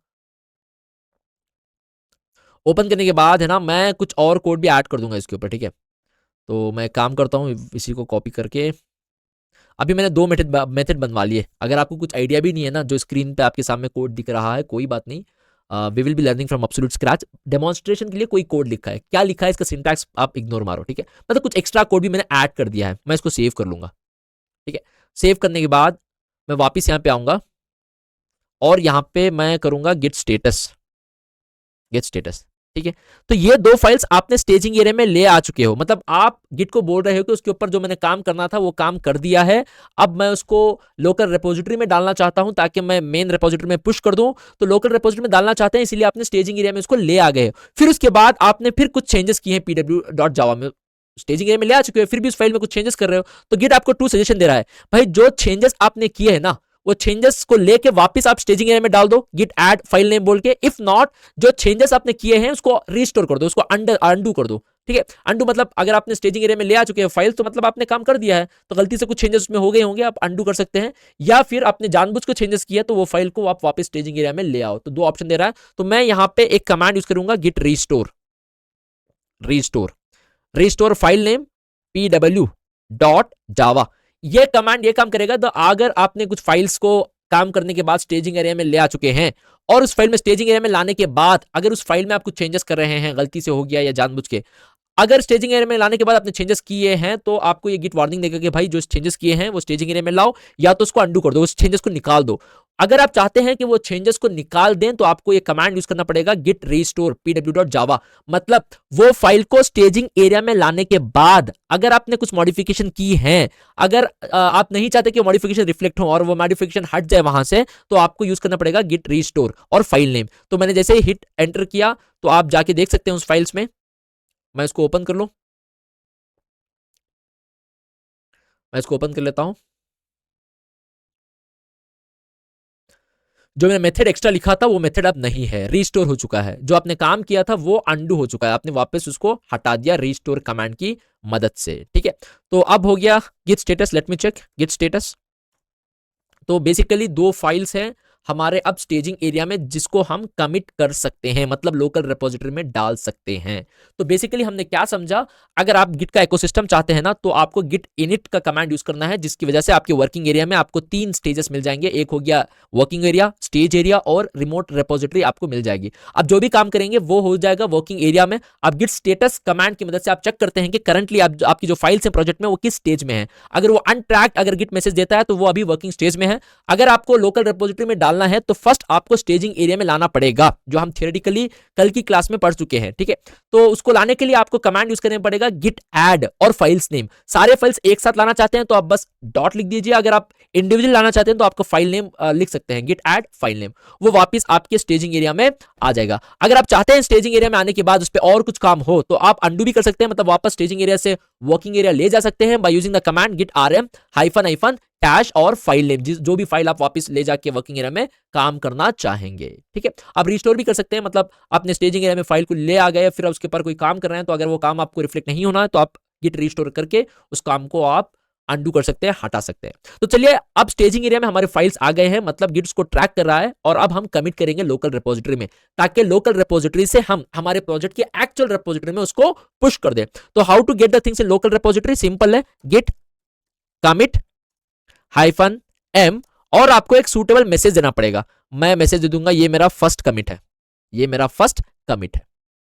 ओपन करने के बाद है ना मैं कुछ और कोड भी ऐड कर दूंगा इसके ऊपर, ठीक है। तो मैं काम करता हूँ इसी को कॉपी करके, अभी मैंने 2 मेथड बनवा लिए। अगर आपको कुछ आइडिया भी नहीं है ना, जो स्क्रीन पे आपके सामने कोड दिख रहा है, कोई बात नहीं, we will be learning from absolute scratch. Demonstration के लिए कोई कोड लिखा है, क्या लिखा है इसका सिंटैक्स आप इग्नोर मारो, ठीक है। मतलब कुछ एक्स्ट्रा कोड भी मैंने ऐड कर दिया है, मैं इसको सेव कर लूंगा, ठीक है। सेव करने के बाद मैं वापिस यहाँ पे आऊंगा और यहाँ पे मैं करूंगा गिट स्टेटस, गेट स्टेटस, ठीक है। तो ये 2 फाइल्स आपने स्टेजिंग एरिया में ले आ चुके हो, मतलब आप गिट को बोल रहे हो कि उसके ऊपर जो मैंने काम करना था वो काम कर दिया है, अब मैं उसको लोकल रिपोजिटरी में डालना चाहता हूं ताकि मैं मेन रिपोजिटरी में पुश कर दूं। तो लोकल रिपोजिटरी में डालना चाहते हैं इसलिए आपने स्टेजिंग एरिया में उसको ले आ गए। फिर उसके बाद आपने फिर कुछ चेंजेस किए हैं pw.java में, स्टेजिंग एरिया में ले आ चुके हो, फिर भी उस फाइल में कुछ चेंजेस कर रहे हो, तो गिट आपको 2 सजेशन दे रहा है, भाई जो चेंजेस आपने किए हैं ना वो चेंजेस को लेके वापस आप स्टेजिंग एरिया में डाल दो गिट ऐड फाइल नेम बोल के। इफ नॉट, जो चेंजेस आपने किए हैं उसको रिस्टोर कर दो, उसको अंडू कर दो, ठीक है। अंडू मतलब अगर आपने स्टेजिंग एरिया में ले आ चुके हैं फाइल तो मतलब आपने काम कर दिया है, तो गलती से कुछ चेंजेस उसमें हो गए होंगे, आप अंडू कर सकते हैं, या फिर आपने जानबूझ को चेंजेस किया तो वो फाइल को आप वापस स्टेजिंग एरिया में ले आओ। तो 2 ऑप्शन दे रहा है, तो मैं यहां पे एक कमांड यूज करूंगा git restore, restore, restore file name pw.java। ये कमांड ये काम करेगा, तो अगर आपने कुछ फाइल्स को काम करने के बाद स्टेजिंग एरिया में ले आ चुके हैं और उस फाइल में स्टेजिंग एरिया में लाने के बाद अगर उस फाइल में आप कुछ चेंजेस कर रहे हैं, गलती से हो गया या जानबूझ के, अगर स्टेजिंग एरिया में लाने के बाद आपने चेंजेस किए हैं तो आपको ये गिट वार्निंग देगा कि भाई जो चेंजेस किए हैं वो स्टेजिंग एरिया में लाओ, या तो उसको अंडू कर दो, उस चेंजेस को निकाल दो। अगर आप चाहते हैं कि वो चेंजेस को निकाल दें तो आपको ये कमांड यूज करना पड़ेगा git restore pw.java। मतलब वो फाइल को स्टेजिंग एरिया में लाने के बाद अगर आपने कुछ मॉडिफिकेशन की है, अगर आप नहीं चाहते कि मॉडिफिकेशन रिफ्लेक्ट हो और वो मॉडिफिकेशन हट जाए वहां से, तो आपको यूज करना पड़ेगा git restore और फाइल नेम। तो मैंने जैसे ही हिट एंटर किया तो आप जाके देख सकते हैं उस फाइल्स में। मैं इसको ओपन कर लूं, मैं इसको ओपन कर लेता हूं। जो मैंने मेथड एक्स्ट्रा लिखा था वो मेथड अब नहीं है, रीस्टोर हो चुका है। जो आपने काम किया था वो अंडू हो चुका है, आपने वापस उसको हटा दिया रीस्टोर कमांड की मदद से, ठीक है। तो अब हो गया git status, let me check git status. तो बेसिकली दो फाइल्स हैं हमारे अब स्टेजिंग एरिया में जिसको हम कमिट कर सकते हैं, मतलब लोकल रिपोजिटरी में डाल सकते हैं। तो बेसिकली हमने क्या समझा, अगर आप गिट का इकोसिस्टम चाहते हैं ना तो आपको गिट इनिट का कमांड यूज करना है, जिसकी वजह से आपके वर्किंग एरिया में आपको 3 स्टेजेस मिल जाएंगे। एक हो गया वर्किंग एरिया, स्टेज एरिया और रिमोट रिपोजिटरी आपको मिल जाएगी। अब जो भी काम करेंगे वो हो जाएगा वर्किंग एरिया में। अब गिट स्टेटस कमांड की मदद से आप चेक करते हैं कि करंटली आपकी जो फाइल्स हैं प्रोजेक्ट में वो किस स्टेज में है। अगर वो अनट्रैक्ड अगर गिट मैसेज देता है तो वो अभी वर्किंग स्टेज में है। अगर आपको लोकल रिपोजिटरी में डालना है तो फर्स्ट आपको स्टेजिंग एरिया में लाना पड़ेगा, जो हम थियोरेटिकली कल की क्लास में पढ़ चुके हैं, ठीक है। तो उसको लाने के लिए आपको कमांड यूज करना पड़ेगा गिट ऐड और फाइल्स नेम। सारे फाइल्स एक साथ लाना चाहते हैं तो आप बस डॉट लिख दीजिए, अगर आप इंडिविजुअल लाना चाहते हैं तो आपको फाइल नेम लिख सकते हैं गिट ऐड फाइल नेम। वो वापस आपके स्टेजिंग एरिया में आ जाएगा। अगर आप चाहते हैं स्टेजिंग एरिया में आने के बाद उस पर और कुछ काम हो तो आप अंडू भी कर सकते हैं, मतलब वापस स्टेजिंग एरिया से वर्किंग एरिया ले जा सकते हैं by using the command git rm hyphen dash और फाइल नेम, जो भी फाइल आप वापस ले जाके वर्किंग एरिया में काम करना चाहेंगे, ठीक है। आप रिस्टोर भी कर सकते हैं, मतलब अपने स्टेजिंग एरिया में फाइल को ले आ गए फिर उसके ऊपर कोई काम कर रहे हैं तो अगर वो काम आपको रिफ्लेक्ट नहीं होना है तो आप गिट रिस्टोर करके उस काम को आप अंडू कर सकते हैं, हटा सकते हैं। तो चलिए अब स्टेजिंग एरिया में हमारे फाइल्स आ गए हैं, मतलब गिट उसको ट्रैक कर रहा है और अब हम कमिट करेंगे लोकल रिपोजिटरी में, ताकि लोकल रिपोजिटरी से हम हमारे प्रोजेक्ट की एक्चुअल रिपोजिटरी में उसको पुश कर दे। तो how to get the things in local repository, simple है, गिट कमिट हाइफन एम और आपको एक सूटेबल मैसेज देना पड़ेगा। मैं मैसेज दे दूंगा ये मेरा फर्स्ट कमिट है, ये मेरा फर्स्ट कमिट है,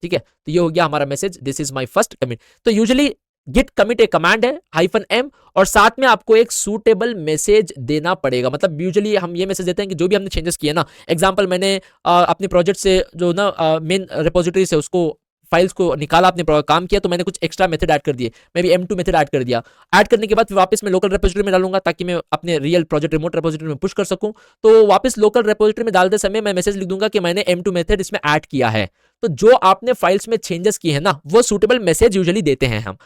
ठीक है। तो ये हो गया हमारा message, this is my first commit. तो यूजुअली गिट कमिट एक कमांड है हाइफन एम और साथ में आपको एक सूटेबल मैसेज देना पड़ेगा। मतलब यूजुअली हम ये मैसेज देते हैं कि जो भी हमने चेंजेस किए ना, एग्जांपल मैंने अपने प्रोजेक्ट से जो ना मेन रिपोजिटरी से उसको फाइल्स को निकाला, आपने काम किया तो मैंने कुछ एक्स्ट्रा मेथड ऐड कर दिए, मैं भी M2 मेथड ऐड कर दिया। ऐड करने के बाद फिर वापस मैं लोकल रिपोजिटरी में डालूंगा ताकि मैं अपने रियल प्रोजेक्ट रिमोट रिपोजिटरी में पुश कर सकूं। तो वापस लोकल रिपोजिटरी में डालते समय मैं मैसेज लिख दूंगा कि मैंने M2 मेथड इसमें ऐड किया है। तो जो आपने फाइल्स में चेंजेस किए हैं ना वो सूटेबल मैसेज यूजुअली देते हैं हम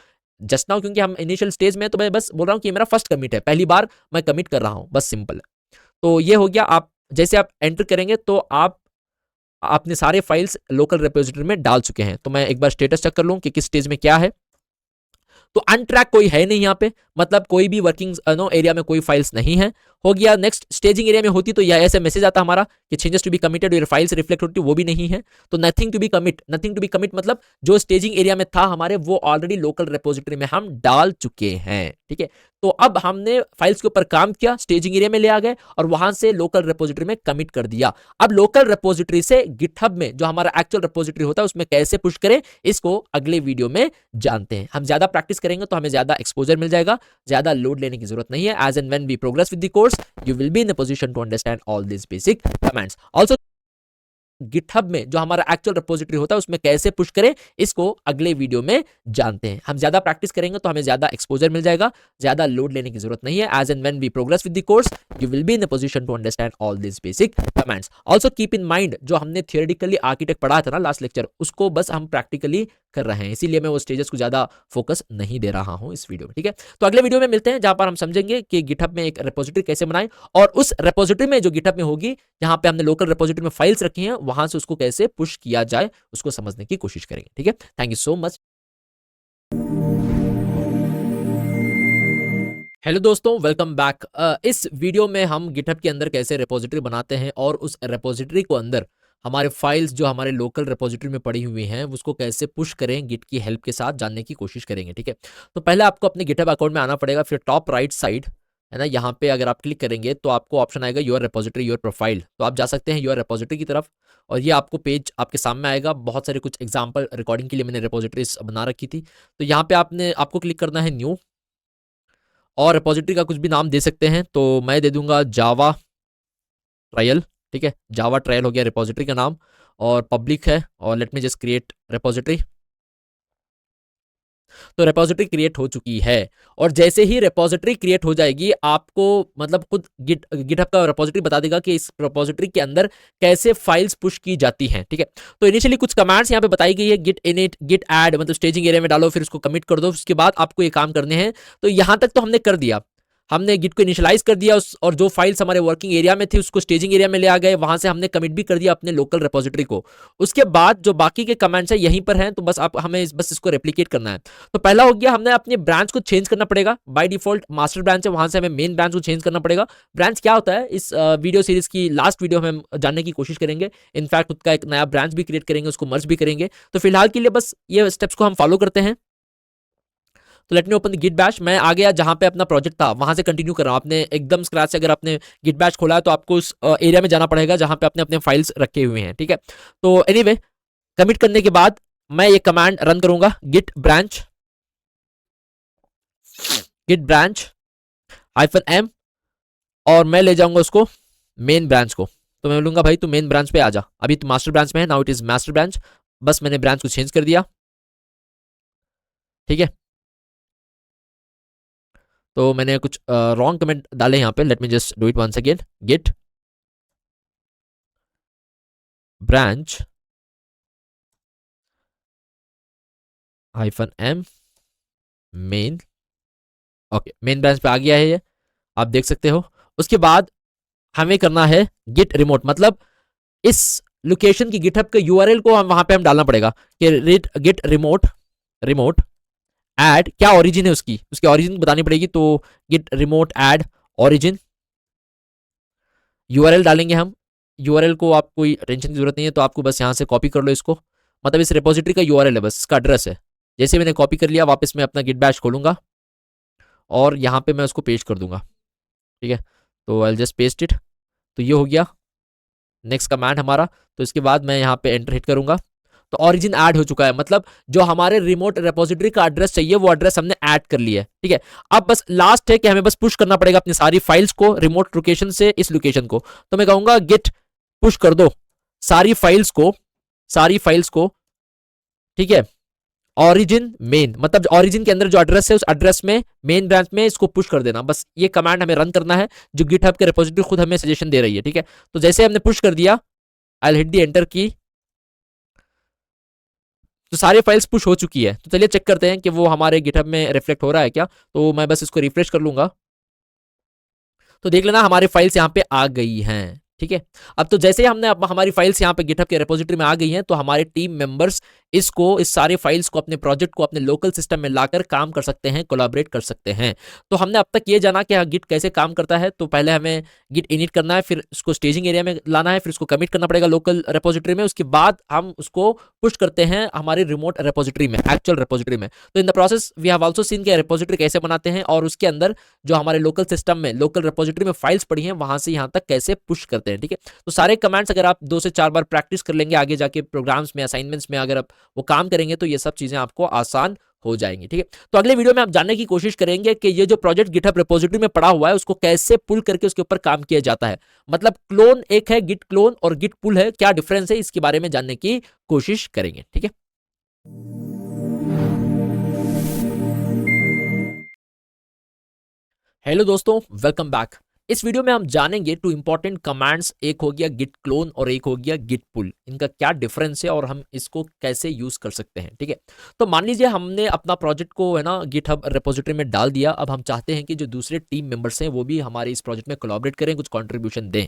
जस्ट नाउ, क्योंकि हम इनिशियल स्टेज में, तो मैं बस बोल रहा हूँ कि मेरा फर्स्ट कमिट है, पहली बार मैं कमिट कर रहा हूँ, बस सिंपल है। तो ये हो गया। आप जैसे आप एंटर करेंगे तो आप अपने सारे फाइल्स लोकल रिपोजिटरी में डाल चुके हैं। तो मैं एक बार स्टेटस चेक कर लूं कि किस स्टेज में क्या है। तो अनट्रैक कोई है नहीं यहाँ पे, मतलब कोई भी वर्किंग एरिया में कोई फाइल्स नहीं है। हो गया। नेक्स्ट स्टेजिंग एरिया में होती तो यह ऐसे मैसेज आता हमारा कि changes to be committed your files reflect होती, वो भी नहीं है। तो nothing to be commit, nothing to be commit मतलब जो स्टेजिंग एरिया में था हमारे वो ऑलरेडी लोकल रिपोजिटरी में हम डाल चुके हैं, ठीक है। तो अब हमने फाइल्स के ऊपर काम किया, स्टेजिंग एरिया में ले आ गए और वहां से लोकल रिपोजिटरी में कमिट कर दिया। अब लोकल रिपोजिटरी से गिटहब में जो हमारा एक्चुअल रिपोजिटरी होता है उसमें कैसे पुश करें, इसको अगले वीडियो में जानते हैं। हम ज्यादा प्रैक्टिस करेंगे तो हमें ज्यादा एक्सपोजर मिल जाएगा, ज्यादा लोड लेने की जरूरत नहीं है। As and when we progress with the course you will be in a position to understand all these basic commands. Also GitHub में जो हमारा एक्चुअल रिपोजिटरी होता है उसमें कैसे पुश करें, इसको अगले वीडियो में जानते हैं। हम ज्यादा प्रैक्टिस करेंगे तो हमें ज्यादा एक्सपोजर मिल जाएगा, ज्यादा लोड लेने की जरूरत नहीं है। As and when we progress with the course you will be in a position to understand all this basic commands. Also keep in mind जो हमने थियोरेटिकली आर्किटेक्ट पढ़ा था ना लास्ट लेक्चर, उसको बस हम प्रैक्टिकली कर रहे हैं, इसीलिए मैं वो स्टेजेस को ज्यादा फोकस नहीं दे रहा हूं इस वीडियो में, ठीक है। तो अगले वीडियो में मिलते हैं जहां पर हम समझेंगे कि गिटहब में एक रिपोजिटरी कैसे बनाएं और उस रिपोजिटरी में जो गिटहब में होगी जहां पे हमने लोकल रिपोजिटरी में फाइल्स रखी हैं वहां से उसको कैसे पुश किया जाए उसको समझने की कोशिश करेंगे, ठीक है। Thank you so much. Hello दोस्तों, वेलकम बैक। इस वीडियो में हम गिटहब के अंदर कैसे रिपोजिटरी बनाते हैं और उस रिपोजिटरी को अंदर हमारे फाइल्स जो हमारे लोकल रिपोजिटरी में पड़ी हुई हैं उसको कैसे पुश करें गिट की हेल्प के साथ जानने की कोशिश करेंगे, ठीक है। तो पहले आपको अपने गिटहब अकाउंट में आना पड़ेगा, फिर टॉप राइट साइड है ना, यहाँ पे अगर आप क्लिक करेंगे तो आपको ऑप्शन आएगा योर रिपोजिटरी योर प्रोफाइल। तो आप जा सकते हैं योर रिपोजिटरी की तरफ और ये आपको पेज आपके सामने आएगा। बहुत सारे कुछ एग्जाम्पल रिकॉर्डिंग के लिए मैंने रिपोजिटरीज बना रखी थी। तो यहाँ पे आपको क्लिक करना है न्यू और रिपोजिटरी का कुछ भी नाम दे सकते हैं। तो मैं दे दूंगा जावा ट्रायल, ठीक है, जावा ट्रायल हो गया रिपोजिटरी का नाम, और पब्लिक है, और late me just create repository. तो रेपोजिटरी क्रिएट हो चुकी है, और जैसे ही रेपोजिटरी क्रिएट हो जाएगी आपको मतलब खुद गिटहब का रेपोजिटरी बता देगा कि इस रेपोजिटरी के अंदर कैसे फाइल्स पुश की जाती हैं, ठीक है। तो इनिशियली कुछ कमांड्स यहाँ पे बताई गई है, गिट इनिट, गिट ऐड, मतलब स्टेजिंग एरिया में डालो, फिर उसको कमिट कर दो, उसके बाद आपको ये काम करने हैं। तो यहाँ तक तो हमने कर दिया, हमने गिट को इनिशियलाइज कर दिया और जो फाइल्स हमारे वर्किंग एरिया में थी उसको स्टेजिंग एरिया में ले आ गए, वहां से हमने कमिट भी कर दिया अपने लोकल रेपोजिटरी को। उसके बाद जो बाकी के कमांड्स है यहीं पर हैं, तो बस आप हमें बस इसको रेप्लिकेट करना है। तो पहला हो गया, हमने अपने ब्रांच को चेंज करना पड़ेगा। बाय डिफॉल्ट मास्टर ब्रांच है, वहां से हमें मेन ब्रांच को चेंज करना पड़ेगा। ब्रांच क्या होता है, इस वीडियो सीरीज की लास्ट वीडियो में हम जानने की कोशिश करेंगे। इनफैक्ट उसका एक नया ब्रांच भी क्रिएट करेंगे, उसको मर्ज भी करेंगे। तो फिलहाल के लिए बस ये स्टेप्स को हम फॉलो करते हैं। तो let me open the git bash. मैं आ गया जहां पे अपना प्रोजेक्ट था, वहां से कंटिन्यू कर रहा हूं। आपने एकदम स्क्रैच से अगर आपने गिट बैश खोला है तो आपको उस एरिया में जाना पड़ेगा जहां पे आपने अपने फाइल्स रखे हुए हैं, ठीक है। तो एनीवे कमिट करने के बाद मैं ये कमांड रन करूंगा, गिट ब्रांच -m, और मैं ले जाऊंगा उसको मेन ब्रांच को। तो मैं बोलूंगा भाई तू मेन ब्रांच पे आ जा, अभी तो मास्टर ब्रांच में है, now it is master branch. बस मैंने ब्रांच को चेंज कर दिया, ठीक है। तो मैंने कुछ रॉन्ग कमेंट डाले यहाँ पे, let me just do it once again, git branch -m main. Okay, main branch पे आ गया है ये, आप देख सकते हो। उसके बाद हमें करना है गिट रिमोट, मतलब इस लोकेशन की गिटहब के यूआरएल को हम वहां पे हम डालना पड़ेगा कि गिट रिमोट ऐड, क्या ओरिजिन है उसकी ओरिजिन बतानी पड़ेगी। तो git remote add origin URL डालेंगे हम। यूआरएल को आप कोई टेंशन की जरूरत नहीं है, तो आपको बस यहाँ से कॉपी कर लो इसको, मतलब इस रिपोजिटरी का यूआरएल है, बस इसका एड्रेस है। जैसे मैंने कॉपी कर लिया, वापस मैं अपना गिट बैश खोलूंगा और यहाँ पे मैं उसको पेस्ट कर दूंगा, ठीक है। तो आई जस्ट पेस्ट इट। तो ये हो गया नेक्स्ट कमांड हमारा। तो इसके बाद मैं यहाँ पे एंटर हिट करूंगा, तो ओरिजिन ऐड हो चुका है, मतलब जो हमारे रिमोट रेपोजिटरी का एड्रेस चाहिए वो एड्रेस हमने ऐड कर लिया है, ठीक है। अब बस लास्ट है कि हमें बस पुश करना पड़ेगा अपनी सारी फाइल्स को रिमोट लोकेशन से इस लोकेशन को। तो मैं कहूंगा गिट पुश कर दो सारी फाइल्स को, ठीक है, ओरिजिन मेन, मतलब ओरिजिन के अंदर जो एड्रेस है उस एड्रेस में मेन ब्रांच में इसको पुश कर देना। बस ये कमांड हमें रन करना है, जो गिटहब के रिपोजिटरी खुद हमें सजेशन दे रही है, ठीक है। तो जैसे हमने पुश कर दिया, I will hit the enter key, तो सारी फाइल्स पुश हो चुकी है। तो चलिए चेक करते हैं कि वो हमारे गिटहब में रिफ्लेक्ट हो रहा है क्या। तो मैं बस इसको रिफ्रेश कर लूंगा, तो देख लेना हमारी फाइल्स यहाँ पे आ गई हैं, ठीक है। अब तो जैसे हमने अब हमारी फाइल्स यहाँ पे गिटहब के रिपोजिटरी में आ गई हैं, तो हमारे टीम मेंबर्स इस सारे फाइल्स को, अपने प्रोजेक्ट को अपने लोकल सिस्टम में लाकर काम कर सकते हैं, कोलैबोरेट कर सकते हैं। तो हमने अब तक ये जाना कि गिट कैसे काम करता है। तो पहले हमें गिट इनिट करना है, फिर उसको स्टेजिंग एरिया में लाना है, फिर उसको कमिट करना पड़ेगा लोकल रिपोजिटरी में। उसके बाद हम उसको पुश करते हैं हमारी रिमोट रिपोजिटरी में, एक्चुअल रिपोजिटरी में। तो in the process we have also seen कि रिपोजिटरी कैसे बनाते हैं, और उसके अंदर जो हमारे लोकल सिस्टम में, लोकल रिपोजिटरी में फाइल्स पड़ी हैं, वहां से यहाँ तक कैसे पुश करते हैं, ठीक है। तो सारे कमांड्स अगर आप 2 से 4 बार प्रैक्टिस कर लेंगे, आगे जाके प्रोग्राम्स में, असाइनमेंट्स में अगर आप वो काम करेंगे, तो ये सब चीजें आपको आसान हो जाएंगी, ठीक है। तो अगले वीडियो में आप जानने की कोशिश करेंगे कि ये जो प्रोजेक्ट गिटहब रिपोजिटरी में पड़ा हुआ है उसको कैसे पुल करके उसके ऊपर काम किया जाता है। मतलब क्लोन एक है, गिट क्लोन और गिट पुल है, क्या डिफरेंस है इसके बारे में जानने की कोशिश करेंगे, ठीक है। हेलो दोस्तों, वेलकम बैक। इस वीडियो में हम जानेंगे 2 इंपॉर्टेंट कमांड्स, एक हो गया गिट क्लोन और एक हो गया गिट पुल। इनका क्या डिफरेंस है और हम इसको कैसे यूज कर सकते हैं, ठीक है। तो मान लीजिए हमने अपना प्रोजेक्ट को है ना गिटहब रिपोजिटरी में डाल दिया। अब हम चाहते हैं कि जो दूसरे टीम मेंबर्स हैं वो भी हमारे इस प्रोजेक्ट में कोलैबोरेट करें, कुछ कंट्रीब्यूशन दें।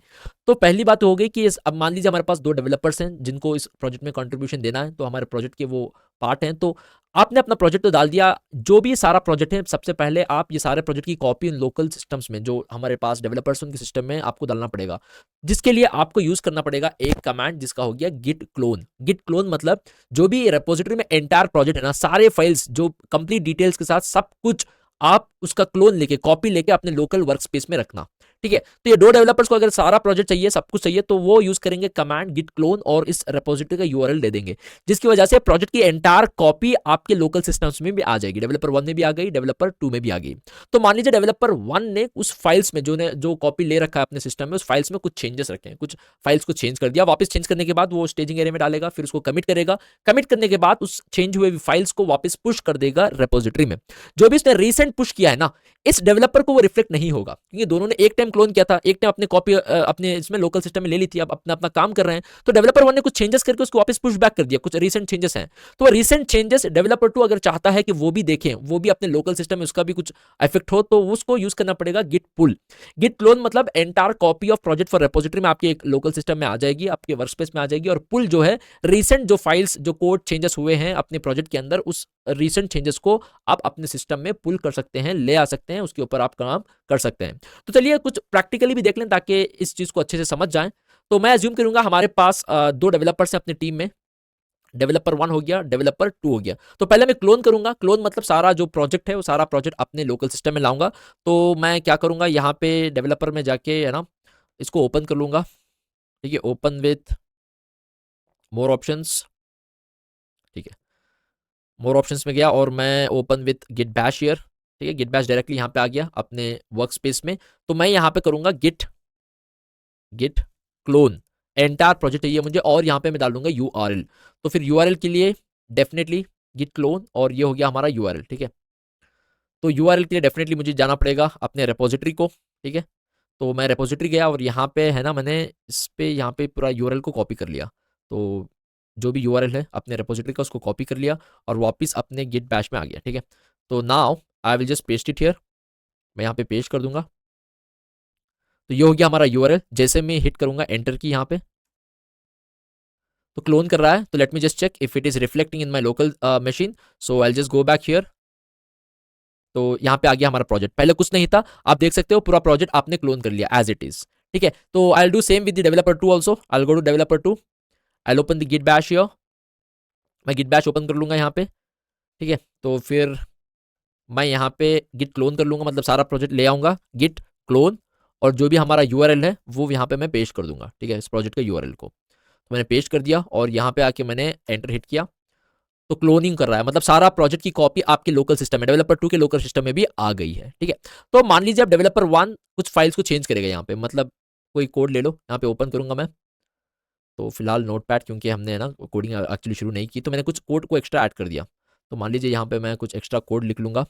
तो पहली बात हो गई कि अब मान लीजिए हमारे पास 2 डेवलपर्स हैं जिनको इस प्रोजेक्ट में कंट्रीब्यूशन देना है, तो हमारे प्रोजेक्ट के वो पार्ट हैं। तो आपने अपना प्रोजेक्ट तो डाल दिया, जो भी सारा प्रोजेक्ट है, सबसे पहले आप ये सारे प्रोजेक्ट की कॉपी इन लोकल सिस्टम्स में, जो हमारे पास डेवलपर्स उनके सिस्टम में आपको डालना पड़ेगा, जिसके लिए आपको यूज करना पड़ेगा एक कमांड जिसका हो गया गिट क्लोन। गिट क्लोन मतलब जो भी रेपोजिटरी में एंटायर प्रोजेक्ट है ना, सारे फाइल्स जो कंप्लीट डिटेल्स के साथ सब कुछ, आप उसका क्लोन लेके, कॉपी लेके अपने लोकल वर्क स्पेस में रखना, ठीक है। तो ये दो डेवलपर्स को अगर सारा प्रोजेक्ट चाहिए, सब कुछ चाहिए, तो वो यूज करेंगे कमांड git clone और इस रेपोजिटरी का यूआरएल दे देंगे, जिसकी वजह से प्रोजेक्ट की एंटायर कॉपी आपके लोकल सिस्टम्स में भी आ जाएगी। डेवलपर 1 में भी आ गई, डेवलपर 2 में भी आ गई। तो मान लीजिए डेवलपर 1 ने उस फाइल्स में जो कॉपी ले रखा है अपने सिस्टम में, उस फाइल्स में कुछ चेंजेस रखे हैं, कुछ फाइल्स को चेंज कर दिया। वापस चेंज करने के बाद वो स्टेजिंग एरिया में डालेगा, फिर उसको कमिट करेगा। कमिट करने के बाद उस चेंज हुए फाइल्स को वापस पुश कर देगा रेपोजिटरी में। जो भी उसने रिसेंट पुश किया है ना, इस डेवलपर को वो रिफ्लेक्ट नहीं होगा, क्योंकि दोनों ने एक टाइम क्लोन किया था, एक टाइम अपने कॉपी अपने इसमें लोकल सिस्टम में ले ली थी, अब अपना अपना काम कर रहे हैं। तो डेवलपर 1 ने कुछ चेंजेस करके उसको वापस पुश बैक कर दिया, कुछ रिसेंट चेंजेस हैं। तो वो रिसेंट चेंजेस डेवलपर 2 अगर चाहता है कि वो भी देखें, वो भी अपने लोकल सिस्टम में उसका भी कुछ इफेक्ट हो, तो उसको यूज करना पड़ेगा गिट पुल। गिट क्लोन मतलब entire copy of project for repository में आपके एक लोकल सिस्टम में आ जाएगी, आपके वर्कस्पेस में आ जाएगी। और पुल जो है रिसेंट जो फाइल्स, जो कोड चेंजेस हुए हैं अपने प्रोजेक्ट के अंदर, उस रिसेंट चेंजेस को आप अपने सिस्टम में पुल कर सकते हैं, ले आ सकते हैं, उसके ऊपर आप काम कर सकते हैं। तो चलिए कुछ प्रैक्टिकली भी देख लें ताकि इस चीज को अच्छे से समझ जाएं। तो मैं अज्यूम करूंगा हमारे पास दो डेवलपर्स हैं अपनी टीम में, डेवलपर 1 हो गया, डेवलपर 2 हो गया। तो पहले मैं क्लोन करूंगा। क्लोन मतलब सारा जो प्रोजेक्ट है वो सारा प्रोजेक्ट अपने लोकल सिस्टम में लाऊंगा। तो मैं क्या करूंगा, यहाँ पे डेवलपर में जाके है ना, इसको ओपन कर लूंगा। ठीक है, ओपन विथ मोर ऑप्शंस। ठीक है, मोर ऑप्शंस में गया और मैं open with git bash here. ठीक है, गिट बैश डायरेक्टली यहाँ पे आ गया अपने वर्क स्पेस में। तो मैं यहाँ पे करूंगा git git clone, entire project चाहिए मुझे, और यहाँ पे मैं डाल दूंगा यूआरएल। तो फिर यूआरएल के लिए डेफिनेटली गिट क्लोन, और ये हो गया हमारा यूआरएल। ठीक है, तो यूआरएल के लिए डेफिनेटली मुझे जाना पड़ेगा अपने रेपोजिटरी को। ठीक है, तो मैं रेपोजिटरी गया और यहाँ पे है ना, मैंने इस पे यहाँ पे पूरा यूआरएल को कॉपी कर लिया। तो जो भी यूआरएल है अपने रेपोजिटरी का उसको कॉपी कर लिया और वापस अपने गिट बैश में आ गया। ठीक है, तो now I will just paste it here. मैं यहाँ पे पेस्ट कर दूंगा। तो ये हो गया हमारा यूआरएल। जैसे मैं हिट करूंगा एंटर की यहाँ पे, तो क्लोन कर रहा है। तो let me just check if it is reflecting in my local machine. So I just go back here. तो यहाँ पे आ गया हमारा प्रोजेक्ट, पहले कुछ नहीं था, आप देख सकते हो पूरा प्रोजेक्ट आपने क्लोन कर लिया एज इट इज। ठीक है, तो I do same with the developer 2 also. I go to developer 2, I open the git bash here. मैं गिट बैश ओपन कर लूंगा यहाँ पे। ठीक है, तो फिर मैं यहाँ पे गिट क्लोन कर लूंगा, मतलब सारा प्रोजेक्ट ले आऊंगा गिट क्लोन, और जो भी हमारा यूआरएल है वो यहाँ पे मैं पेस्ट कर दूंगा। ठीक है, इस प्रोजेक्ट का यूआरएल को तो मैंने पेस्ट कर दिया और यहाँ पे आके मैंने एंटर हिट किया। तो क्लोनिंग कर रहा है, मतलब सारा प्रोजेक्ट की कॉपी आपके लोकल सिस्टम में, डेवलपर 2 के लोकल सिस्टम में भी आ गई है। ठीक है, तो मान लीजिए अब डेवलपर 1 कुछ फाइल्स को चेंज करेगा यहाँ पे, मतलब कोई कोड ले लो, यहाँ पे ओपन करूंगा मैं। तो फिलहाल नोटपैड, क्योंकि हमने है ना कोडिंग एक्चुअली शुरू नहीं की, तो मैंने कुछ कोड को एक्स्ट्रा ऐड कर दिया। तो मान लीजिए यहाँ पे मैं कुछ एक्स्ट्रा कोड लिख लूंगा।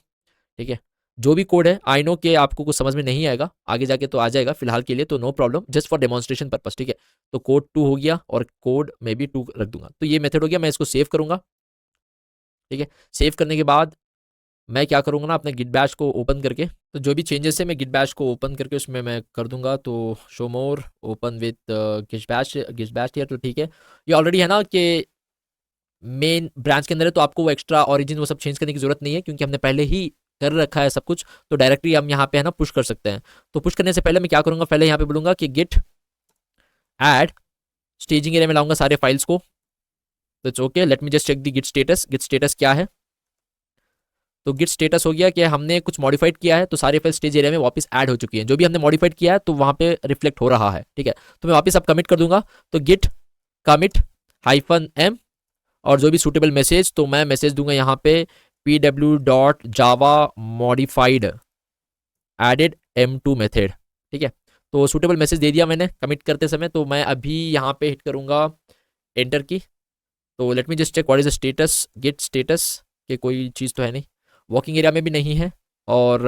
ठीक है, जो भी कोड है, आई नो कि आपको कुछ समझ में नहीं आएगा, आगे जाके तो आ जाएगा, फिलहाल के लिए तो no problem, just for demonstration purpose. ठीक है, तो कोड 2 हो गया और कोड में भी 2 रख दूंगा। तो ये मेथड हो गया, मैं इसको सेव करूंगा। ठीक है, सेव करने के बाद मैं क्या करूंगा ना, अपने गिट बैश को ओपन करके, तो जो भी चेंजेस है मैं गिट बैश को ओपन करके उसमें मैं कर दूंगा। तो show more, open with git bash here. तो ठीक है, ये ऑलरेडी है ना कि मेन ब्रांच के अंदर है, तो आपको वो एक्स्ट्रा ओरिजिन वो सब चेंज करने की जरूरत नहीं है, क्योंकि हमने पहले ही कर रखा है सब कुछ। तो डायरेक्टली हम यहाँ पे है ना पुश कर सकते हैं। तो पुश करने से पहले मैं क्या करूंगा, पहले यहाँ पे बोलूंगा कि गिट ऐड स्टेजिंग एरिया में लाऊंगा सारे फाइल्स को। तो it's okay, let me just check the git status. Git status क्या है, तो गिट स्टेटस हो गया कि हमने कुछ मॉडिफाइड किया है, तो सारे फाइल स्टेज एरिया में वापस ऐड हो चुकी हैं। जो भी हमने मॉडिफाइड किया है तो वहां पे रिफ्लेक्ट हो रहा है। ठीक है, तो मैं वापस अब कमिट कर दूंगा। तो गिट कमिट -m, और जो भी सूटेबल मैसेज, तो मैं मैसेज दूंगा यहाँ पे pw.java modified added m2 method. ठीक है, तो सूटेबल मैसेज दे दिया मैंने कमिट करते समय। तो मैं अभी यहाँ पे हिट करूंगा एंटर की। तो let me just check what is the status, git status के कोई चीज़ तो है नहीं, वर्किंग एरिया में भी नहीं है, और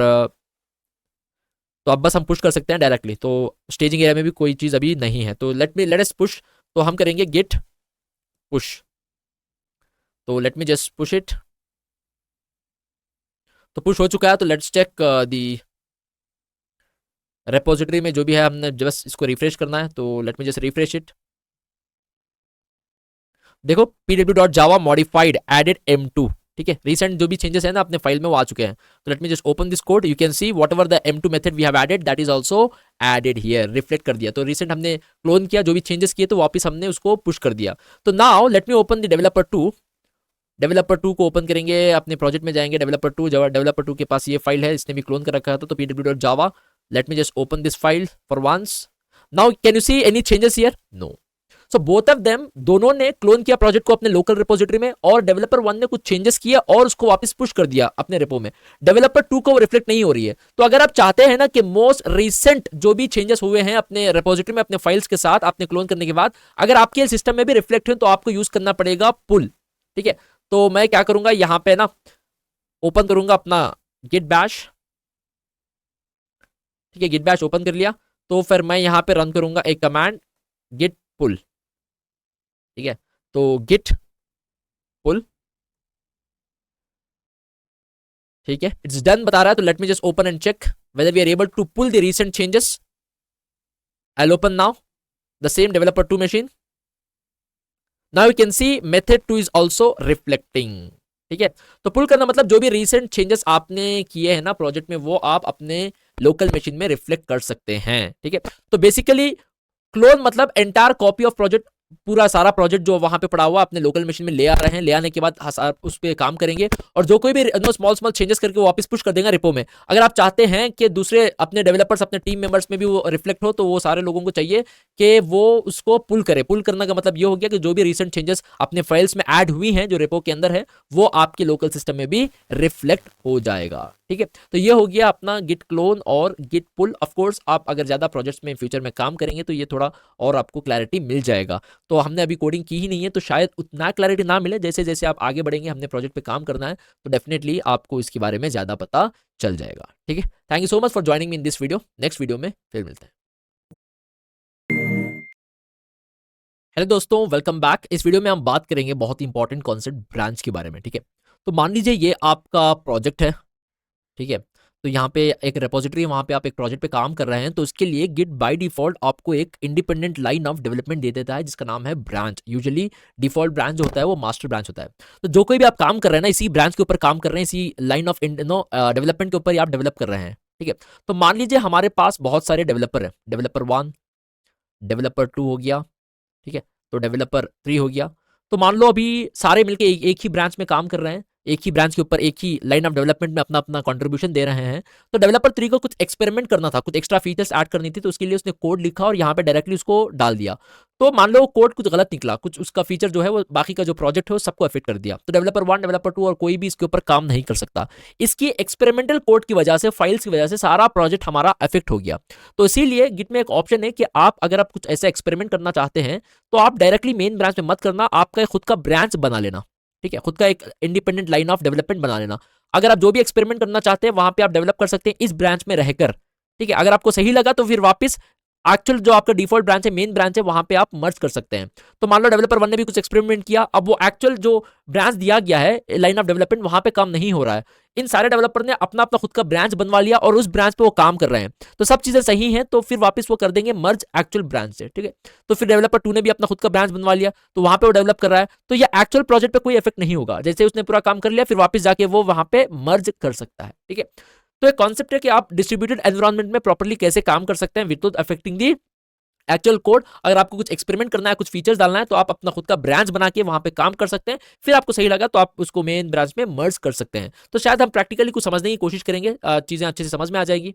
तो अब बस हम पुश कर सकते हैं डायरेक्टली। तो स्टेजिंग एरिया में भी कोई चीज़ अभी नहीं है। तो लेट अस पुश। तो हम करेंगे गिट पुश। तो let me just push it. तो पुश हो चुका है। तो लेट्स चेक दी रेपोजिटरी में जो भी है, हमने बस इसको रिफ्रेश करना है। तो let me just refresh it. देखो pw.java modified added m2। ठीक है, रिसेंट जो भी चेंजेस है ना अपने फाइल में वो आ चुके हैं। तो let me just open this code, you can see whatever the m2 method we have added that is also added here, reflect कर दिया। तो रिसेंट हमने क्लोन किया, जो भी चेंजेस किए तो वापस हमने उसको पुश कर दिया। तो now let me open the developer 2। Developer 2 को ओपन करेंगे, अपने प्रोजेक्ट में जाएंगे, डेवलपर 2 के पास ये फाइल है, इसने भी क्लोन कर रखा था। तो pw.java Let me just open this file for once. Now can you see any changes here? No. So both of them, दोनों ने क्लोन किया प्रोजेक्ट को अपने लोकल रिपोजिटरी में, और डेवलपर 1 ने कुछ चेंजेस किया और उसको वापस पुश कर दिया अपने रेपो में। डेवलपर 2 को वो रिफ्लेक्ट नहीं हो रही है। तो अगर आप चाहते हैं ना कि मोस्ट रिसेंट जो भी चेंजेस हुए हैं अपने रिपोजिटरी में अपने फाइल्स के साथ आपने क्लोन करने के बाद, अगर आपके सिस्टम में भी रिफ्लेक्ट हो, तो आपको यूज करना पड़ेगा पुल। ठीक है, तो मैं क्या करूंगा, यहां पे ना ओपन करूंगा अपना गिट बैश। ठीक है, गिट बैश ओपन कर लिया, तो फिर मैं यहां पे रन करूंगा एक कमांड गिट पुल। ठीक है, तो गिट पुल, ठीक है, इट्स डन बता रहा है। तो let me just open and check whether we are able to pull the recent changes. I will open now the same developer 2 machine. Now you can see method 2 is also reflecting. ठीक है, तो पुल करना मतलब जो भी recent changes आपने किए हैं ना प्रोजेक्ट में, वो आप अपने लोकल मशीन में रिफ्लेक्ट कर सकते हैं। ठीक है, तो बेसिकली क्लोन मतलब एंटायर कॉपी ऑफ प्रोजेक्ट, पूरा सारा प्रोजेक्ट जो वहां पे पड़ा हुआ अपने लोकल मशीन में ले आ रहे हैं, ले आने के बाद उस पर काम करेंगे, और जो कोई भी स्मॉल स्मॉल चेंजेस करके वो वापस पुश कर देगा रिपो में। अगर आप चाहते हैं कि दूसरे अपने डेवलपर्स अपने टीम मेंबर्स में भी वो रिफ्लेक्ट हो, तो वो सारे लोगों को चाहिए कि वो उसको पुल करे। पुल करने का मतलब ये हो गया कि जो भी रिसेंट चेंजेस अपने फाइल्स में ऐड हुई हैं जो रेपो के अंदर है, वो आपके लोकल सिस्टम में भी रिफ्लेक्ट हो जाएगा। ठीक है, तो ये हो गया अपना गिट क्लोन और गिट पुल। ऑफ कोर्स आप अगर ज्यादा प्रोजेक्ट्स में फ्यूचर में काम करेंगे तो ये थोड़ा और आपको क्लैरिटी मिल जाएगा। तो हमने अभी कोडिंग की ही नहीं है, तो शायद उतना क्लैरिटी ना मिले। जैसे जैसे आप आगे बढ़ेंगे, हमने प्रोजेक्ट पे काम करना है, तो डेफिनेटली आपको इसके बारे में ज्यादा पता चल जाएगा। ठीक है, thank you so much for joining me in this video. Next video में फिर मिलते हैं। हेलो दोस्तों, वेलकम बैक। इस वीडियो में हम बात करेंगे बहुत ही इंपॉर्टेंट कॉन्सेप्ट ब्रांच के बारे में। ठीक है, तो मान लीजिए ये आपका प्रोजेक्ट है। ठीक है, तो यहाँ पे एक रेपोजिटरी, वहाँ पे आप एक प्रोजेक्ट पे काम कर रहे हैं, तो इसके लिए गिट बाय डिफॉल्ट आपको एक इंडिपेंडेंट लाइन ऑफ डेवलपमेंट दे देता है जिसका नाम है ब्रांच। यूजुअली डिफॉल्ट ब्रांच जो होता है वो मास्टर ब्रांच होता है। तो जो कोई भी आप काम कर रहे हैं ना, इसी ब्रांच के ऊपर काम कर रहे हैं, इसी लाइन ऑफ डेवलपमेंट के ऊपर आप डेवलप कर रहे हैं। ठीक है, तो मान लीजिए हमारे पास बहुत सारे डेवलपर है। डेवलपर 1, डेवलपर 2 हो गया। ठीक है, तो डेवलपर 3 हो गया। तो मान लो अभी सारे मिलके एक ही ब्रांच में काम कर रहे हैं, एक ही ब्रांच के ऊपर एक ही लाइन ऑफ डेवलपमेंट में अपना अपना कंट्रीब्यूशन दे रहे हैं। तो डेवलपर 3 को कुछ एक्सपेरिमेंट करना था, कुछ एक्स्ट्रा फीचर्स ऐड करनी थी, तो उसके लिए उसने कोड लिखा और यहाँ पे डायरेक्टली उसको डाल दिया। तो मान लो कोड कुछ गलत निकला, कुछ उसका फीचर जो है वो बाकी का जो प्रोजेक्ट है वो सबको अफेक्ट कर दिया। तो डेवलपर 1, डेवलपर 2 और कोई भी इसके ऊपर काम नहीं कर सकता। इसकी एक्सपेरिमेंटल कोड की वजह से, फाइल्स की वजह से सारा प्रोजेक्ट हमारा अफेक्ट हो गया। तो इसीलिए गिट में एक ऑप्शन है कि आप अगर आप कुछ ऐसा एक्सपेरिमेंट करना चाहते हैं, तो आप डायरेक्टली मेन ब्रांच में मत करना, आपका खुद का ब्रांच बना लेना। ठीक है, खुद का एक इंडिपेंडेंट लाइन ऑफ डेवलपमेंट बना लेना। अगर आप जो भी एक्सपेरिमेंट करना चाहते हैं वहां पे आप डेवलप कर सकते हैं इस ब्रांच में रहकर। ठीक है, अगर आपको सही लगा तो फिर वापस एक्चुअल जो आपका डिफॉल्ट ब्रांच है, मेन ब्रांच है, वहां पे आप मर्ज कर सकते हैं। तो मान लो डेवलपर 1 ने भी कुछ एक्सपेरिमेंट किया, अब वो एक्चुअल जो ब्रांच दिया गया है लाइन ऑफ डेवलपमेंट, वहां पे काम नहीं हो रहा है। इन सारे डेवलपर ने अपना अपना खुद का ब्रांच बनवा लिया और उस ब्रांच पे वो काम कर रहे हैं। तो सब चीजें सही हैं, तो फिर वापस वो कर देंगे मर्ज एक्चुअल ब्रांच से। ठीक है, तो फिर डेवलपर 2 ने भी अपना खुद का ब्रांच बनवा लिया, तो वहां पे वो डेवलप कर रहा है, तो ये एक्चुअल प्रोजेक्ट पे कोई इफेक्ट नहीं होगा। जैसे उसने पूरा काम कर लिया, फिर वापस जाके वो वहां पे मर्ज कर सकता है। ठीक है, तो एक कॉन्सेप्ट है कि आप डिस्ट्रीब्यूटेड एनवायरनमेंट में प्रॉपर्ली कैसे काम कर सकते हैं without affecting the actual code. अगर आपको कुछ एक्सपेरिमेंट करना है, कुछ फीचर्स डालना है, तो आप अपना खुद का ब्रांच बना के वहां पे काम कर सकते हैं। फिर आपको सही लगा तो आप उसको मेन ब्रांच में मर्ज कर सकते हैं। तो शायद हम प्रैक्टिकली कुछ समझने की कोशिश करेंगे, चीजें अच्छे से समझ में आ जाएगी।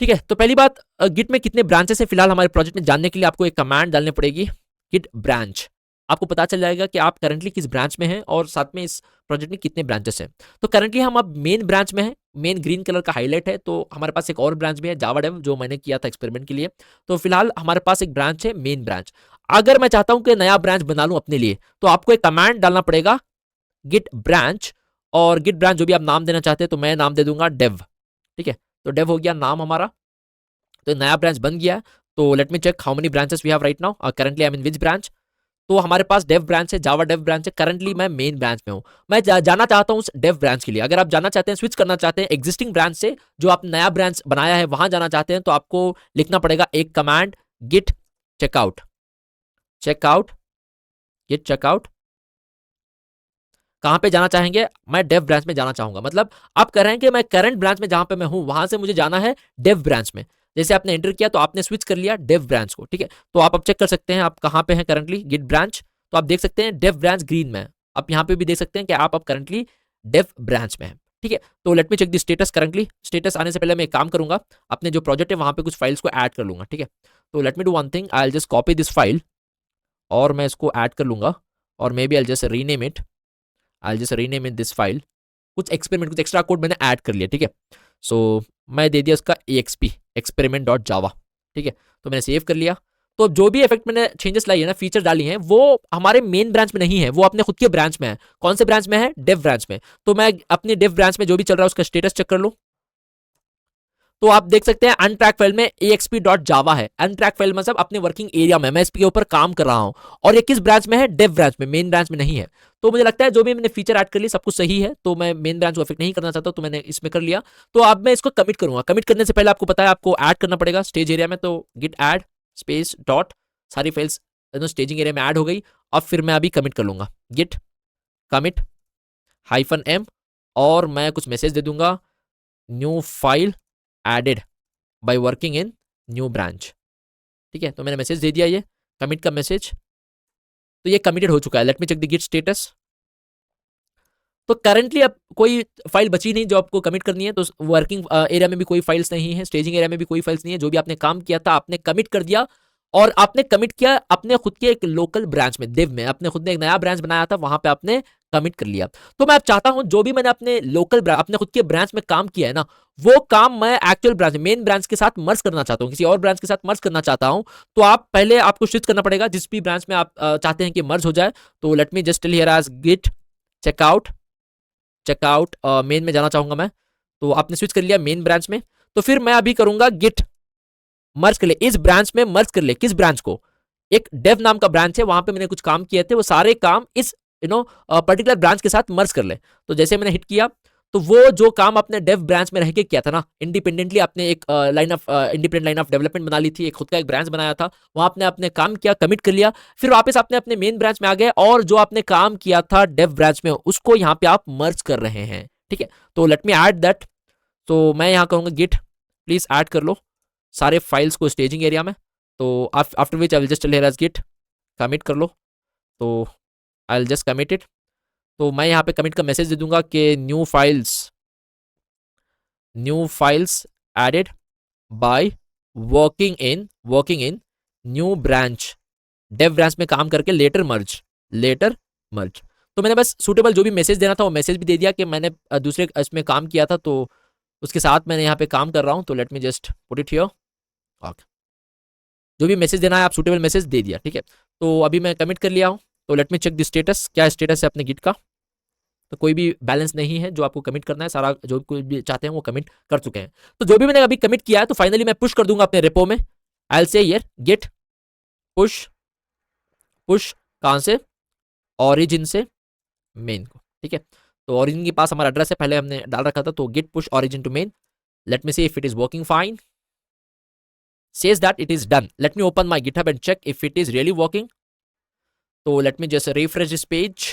ठीक है, तो पहली बात, गिट में कितने ब्रांचेस है फिलहाल हमारे प्रोजेक्ट में जानने के लिए आपको एक कमांड डालनी पड़ेगी, गिट ब्रांच। आपको पता चल जाएगा कि आप करंटली किस ब्रांच में हैं और साथ में इस प्रोजेक्ट में कितने ब्रांचेस हैं। तो करंटली हम अब मेन ब्रांच में हैं, मेन ग्रीन कलर का हाईलाइट है। तो हमारे पास एक और ब्रांच भी है, जावा डेव, जो मैंने किया था एक्सपेरिमेंट के लिए। तो फिलहाल हमारे पास एक ब्रांच है, मेन ब्रांच। अगर मैं चाहता हूं कि नया ब्रांच बना लूं अपने लिए, तो आपको एक कमांड डालना पड़ेगा गिट ब्रांच, और गिट ब्रांच जो भी आप नाम देना चाहते हैं, तो मैं नाम दे दूंगा डेव। ठीक है, तो डेव हो गया नाम हमारा, तो नया ब्रांच बन गया है। तो let me check how many branches we have right now. Currently I am in which branch. तो हमारे पास डेव ब्रांच है, जावा डेव ब्रांच है। करंटली मैं मेन ब्रांच में हूं। मैं जाना चाहता हूं उस डेव ब्रांच के लिए। अगर आप जाना चाहते हैं, स्विच करना चाहते हैं एग्जिस्टिंग ब्रांच से, जो आप नया ब्रांच बनाया है वहां जाना चाहते हैं, तो आपको लिखना पड़ेगा एक command git checkout. Checkout, git checkout. कहां पे जाना चाहेंगे? मैं डेव ब्रांच में जाना चाहूंगा। मतलब आप कह रहे हैं कि मैं करंट ब्रांच में जहां पे मैं हूं, वहां से मुझे जाना है डेव ब्रांच में। जैसे आपने एंटर किया तो आपने स्विच कर लिया डेव ब्रांच को। ठीक है, तो आप अब चेक कर सकते हैं आप कहां पे हैं करंटली, गिट ब्रांच। तो आप देख सकते हैं डेव ब्रांच ग्रीन में। आप यहां पे भी देख सकते हैं कि आप अब करंटली डेव ब्रांच में हैं। ठीक है। तो let me check the status currently. Status आने से पहले मैं एक काम करूंगा, अपने जो प्रोजेक्ट है वहां पे कुछ फाइल्स को ऐड कर लूंगा। ठीक है, तो let me do one thing, I will just copy this file और मैं इसको ऐड कर लूंगा और maybe I just rename it, I just rename it this file. कुछ एक्सपेरिमेंट, कुछ एक्स्ट्रा कोड मैंने ऐड कर लिया। ठीक है, सो मैं दे दिया उसका एक्सपी एक्सपेरिमेंट डॉट जावा। ठीक है, तो मैंने सेव कर लिया। तो जो भी इफेक्ट मैंने चेंजेस लाई है ना, फीचर डाली हैं, वो हमारे मेन ब्रांच में नहीं है, वो अपने खुद के ब्रांच में है। कौन से ब्रांच में है? डेव ब्रांच में। तो मैं अपने डेव ब्रांच में जो भी चल रहा है उसका स्टेटस चेक कर लूं, तो आप देख सकते हैं अनट्रैक फाइल में axp.java है। अनट्रैक फाइल मतलब अपने वर्किंग एरिया में मैं इसके ऊपर काम कर रहा हूं, और ये किस ब्रांच में है? डेव ब्रांच में, मेन ब्रांच में नहीं है। तो मुझे लगता है जो भी मैंने फीचर ऐड कर लिया सब कुछ सही है, तो मैं मेन ब्रांच को अफेक्ट नहीं करना चाहता, तो मैंने इसमें कर लिया। तो अब मैं इसको कमिट करूंगा। कमिट करने से पहले आपको पता है आपको ऐड करना पड़ेगा स्टेज एरिया में, तो गिट ऐड स्पेस डॉट, सारी फाइल्स स्टेजिंग एरिया में ऐड हो गई। अब फिर मैं अभी कमिट कर लूंगा, गिट कमिट -m, और मैं कुछ मैसेज दे दूंगा, new file added by working in new branch. ठीक है, तो मैंने मैसेज दे दिया, ये कमिट का मैसेज, तो ये कमिटेड हो चुका है। Let me check the git status. तो करंटली अब कोई फाइल बची नहीं जो आपको कमिट करनी है, तो वर्किंग एरिया में भी कोई फाइल्स नहीं है, स्टेजिंग एरिया में भी कोई फाइल्स नहीं है। जो भी आपने काम किया था आपने कमिट कर दिया, और आपने कमिट किया अपने खुद के एक लोकल ब्रांच में, दिव में, अपने खुद ने एक नया ब्रांच बनाया था, वहां पे आपने कमिट कर लिया। तो मैं अब चाहता हूं जो भी मैंने अपने लोकल अपने खुद के ब्रांच में काम किया है ना, वो काम मैं एक्चुअल ब्रांच, मेन ब्रांच के साथ मर्ज करना चाहता हूं, किसी और ब्रांच के साथ मर्ज करना चाहता हूं। तो आप पहले आपको स्विच करना पड़ेगा जिस भी ब्रांच में आप चाहते हैं कि मर्ज हो जाए। तो let me just tell here as git checkout, checkout main में जाना चाहूंगा मैं। तो आपने स्विच कर लिया मेन ब्रांच में, तो फिर मैं अभी करूंगा गिट मर्ज कर ले, इस ब्रांच में मर्ज कर ले। किस ब्रांच को? एक डेव नाम का ब्रांच है, वहां पे मैंने कुछ काम किए थे, वो सारे काम इस पर्टिकुलर ब्रांच के साथ मर्ज कर ले। तो जैसे मैंने हिट किया, तो वो जो काम अपने डेव ब्रांच में रह के किया था ना, इंडिपेंडेंटली आपने एक line of independent line of development बना ली थी, एक खुद का एक ब्रांच बनाया था, वहां आपने अपने काम किया, कमिट कर लिया, फिर वापस आपने अपने मेन ब्रांच में आ गए, और जो आपने काम किया था डेव ब्रांच में उसको यहाँ पे आप मर्ज कर रहे हैं। ठीक है, तो लेट मी ऐड दैट। तो मैं यहाँ कहूंगा गिट प्लीज ऐड कर लो सारे फाइल्स को स्टेजिंग एरिया में। तो after which I will just tell here as git commit कर लो। तो I will just commit it. तो मैं यहाँ पे कमिट का मैसेज दे दूंगा कि new files added by working in new branch, dev branch में काम करके लेटर मर्ज। तो मैंने बस सूटेबल जो भी मैसेज देना था वो मैसेज भी दे दिया कि मैंने दूसरे इसमें काम किया था, तो उसके साथ मैंने यहाँ पे काम कर रहा हूँ। तो let me just put it here. Okay, जो भी मैसेज देना है आप सूटेबल मैसेज दे दिया। ठीक है, तो अभी मैं कमिट कर लिया हूँ। तो let me check the status, क्या स्टेटस है अपने गिट का। तो कोई भी बैलेंस नहीं है जो आपको कमिट करना है, सारा जो कोई भी चाहते हैं वो कमिट कर चुके हैं। तो जो भी मैंने अभी कमिट किया है, तो फाइनली मैं पुश कर दूंगा अपने रेपो में। I will say here git push कहां से? ओरिजिन से मेन को। ठीक है, तो ओरिजिन के पास हमारा एड्रेस है, पहले हमने डाल रखा था, तो git push origin to main. Let me see if it is working fine. Says that it is done. Let me open my GitHub and check if it is really working. So let me just refresh this page.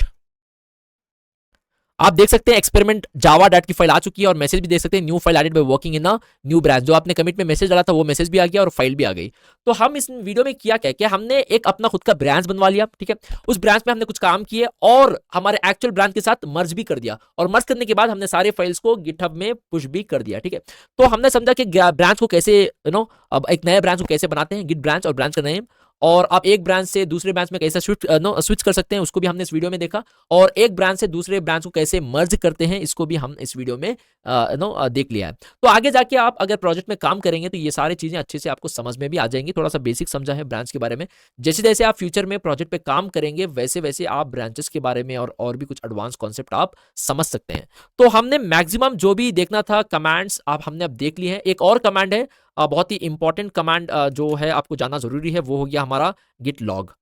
आप देख सकते हैं experiment Java dot की file आ चुकी है, और message भी देख सकते हैं new file added by working in a new branch. जो आपने कमिट में मैसेज डाला था वो मैसेज भी आ गया और फाइल भी आ गई। तो हम इस वीडियो में किया क्या, कि हमने एक अपना खुद का ब्रांच बनवा लिया। ठीक है, उस ब्रांच में हमने कुछ काम किए और हमारे एक्चुअल ब्रांच के साथ मर्ज भी कर दिया, और मर्ज करने के बाद हमने सारे फाइल्स को गिटहब में पुश भी कर दिया। ठीक है, तो हमने समझा कि ब्रांच को कैसे अब एक नए ब्रांच को कैसे बनाते हैं, गिट ब्रांच और ब्रांच का नेम, और आप एक ब्रांच से दूसरे ब्रांच में कैसे स्विच कर सकते हैं उसको भी हमने इस वीडियो में देखा, और एक ब्रांच से दूसरे ब्रांच को कैसे मर्ज करते हैं इसको भी हम इस वीडियो में देख लिया है। तो आगे जाके आप अगर प्रोजेक्ट में काम करेंगे तो ये सारी चीजें अच्छे से आपको समझ में भी आ जाएंगी। थोड़ा सा बेसिक समझा है ब्रांच के बारे में। जैसे जैसे आप फ्यूचर में प्रोजेक्ट पे काम करेंगे वैसे वैसे आप ब्रांचेस के बारे में और भी कुछ एडवांस कॉन्सेप्ट आप समझ सकते हैं। तो हमने मैक्सिमम जो भी देखना था कमांड्स आप हमने अब देख लिए हैं। एक और कमांड है, बहुत ही इंपॉर्टेंट कमांड जो है आपको जानना जरूरी है, वो हो गया हमारा गिट लॉग।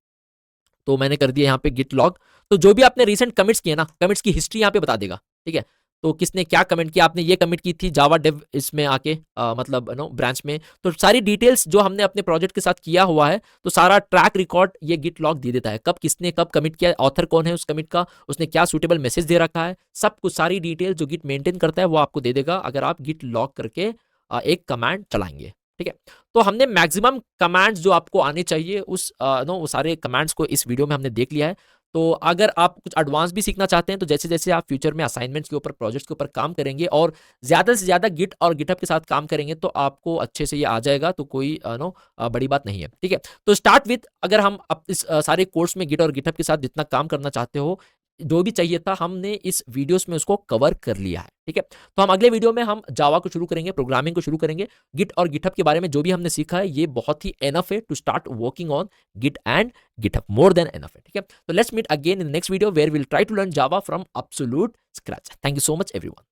तो मैंने कर दिया यहाँ पे गिट लॉग। तो जो भी आपने रिसेंट कमिट्स किए ना, कमिट्स की हिस्ट्री यहाँ पे बता देगा। ठीक है, तो किसने क्या कमेंट किया, आपने ये कमिट की थी जावा डेव इसमें आके मतलब ब्रांच में, तो सारी डिटेल्स जो हमने अपने प्रोजेक्ट के साथ किया हुआ है, तो सारा ट्रैक रिकॉर्ड ये गिट लॉग दे देता है। कब किसने कब कमिट किया, ऑथर कौन है उस कमिट का, उसने क्या सूटेबल मैसेज दे रखा है, सब कुछ सारी डिटेल जो गिट मेंटेन करता है वो आपको दे देगा अगर आप गिट लॉग करके एक कमांड चलाएंगे। ठीक है, तो हमने मैक्सिमम कमांड्स जो आपको आने चाहिए उस वो सारे कमांड्स को इस वीडियो में हमने देख लिया है। तो अगर आप कुछ एडवांस भी सीखना चाहते हैं तो जैसे जैसे आप फ्यूचर में असाइनमेंट्स के ऊपर, प्रोजेक्ट्स के ऊपर काम करेंगे और ज़्यादा से ज़्यादा गिट और गिटहब के साथ काम करेंगे तो आपको अच्छे से ये आ जाएगा, तो कोई बड़ी बात नहीं है, ठीक है। तो स्टार्ट विथ, अगर हम इस सारे कोर्स में गिट और गिटहब के साथ जितना काम करना चाहते हो, जो भी चाहिए था हमने इस वीडियोस में उसको कवर कर लिया है, ठीक है। तो हम अगले वीडियो में हम जावा को शुरू करेंगे, प्रोग्रामिंग को शुरू करेंगे। गिट और गिटहब के बारे में जो भी हमने सीखा है ये बहुत ही एनफ है to start working on Git and GitHub, more than enough है, ठीक है। तो let's meet again in the next video where will try to learn Java from absolute scratch. Thank you so much everyone.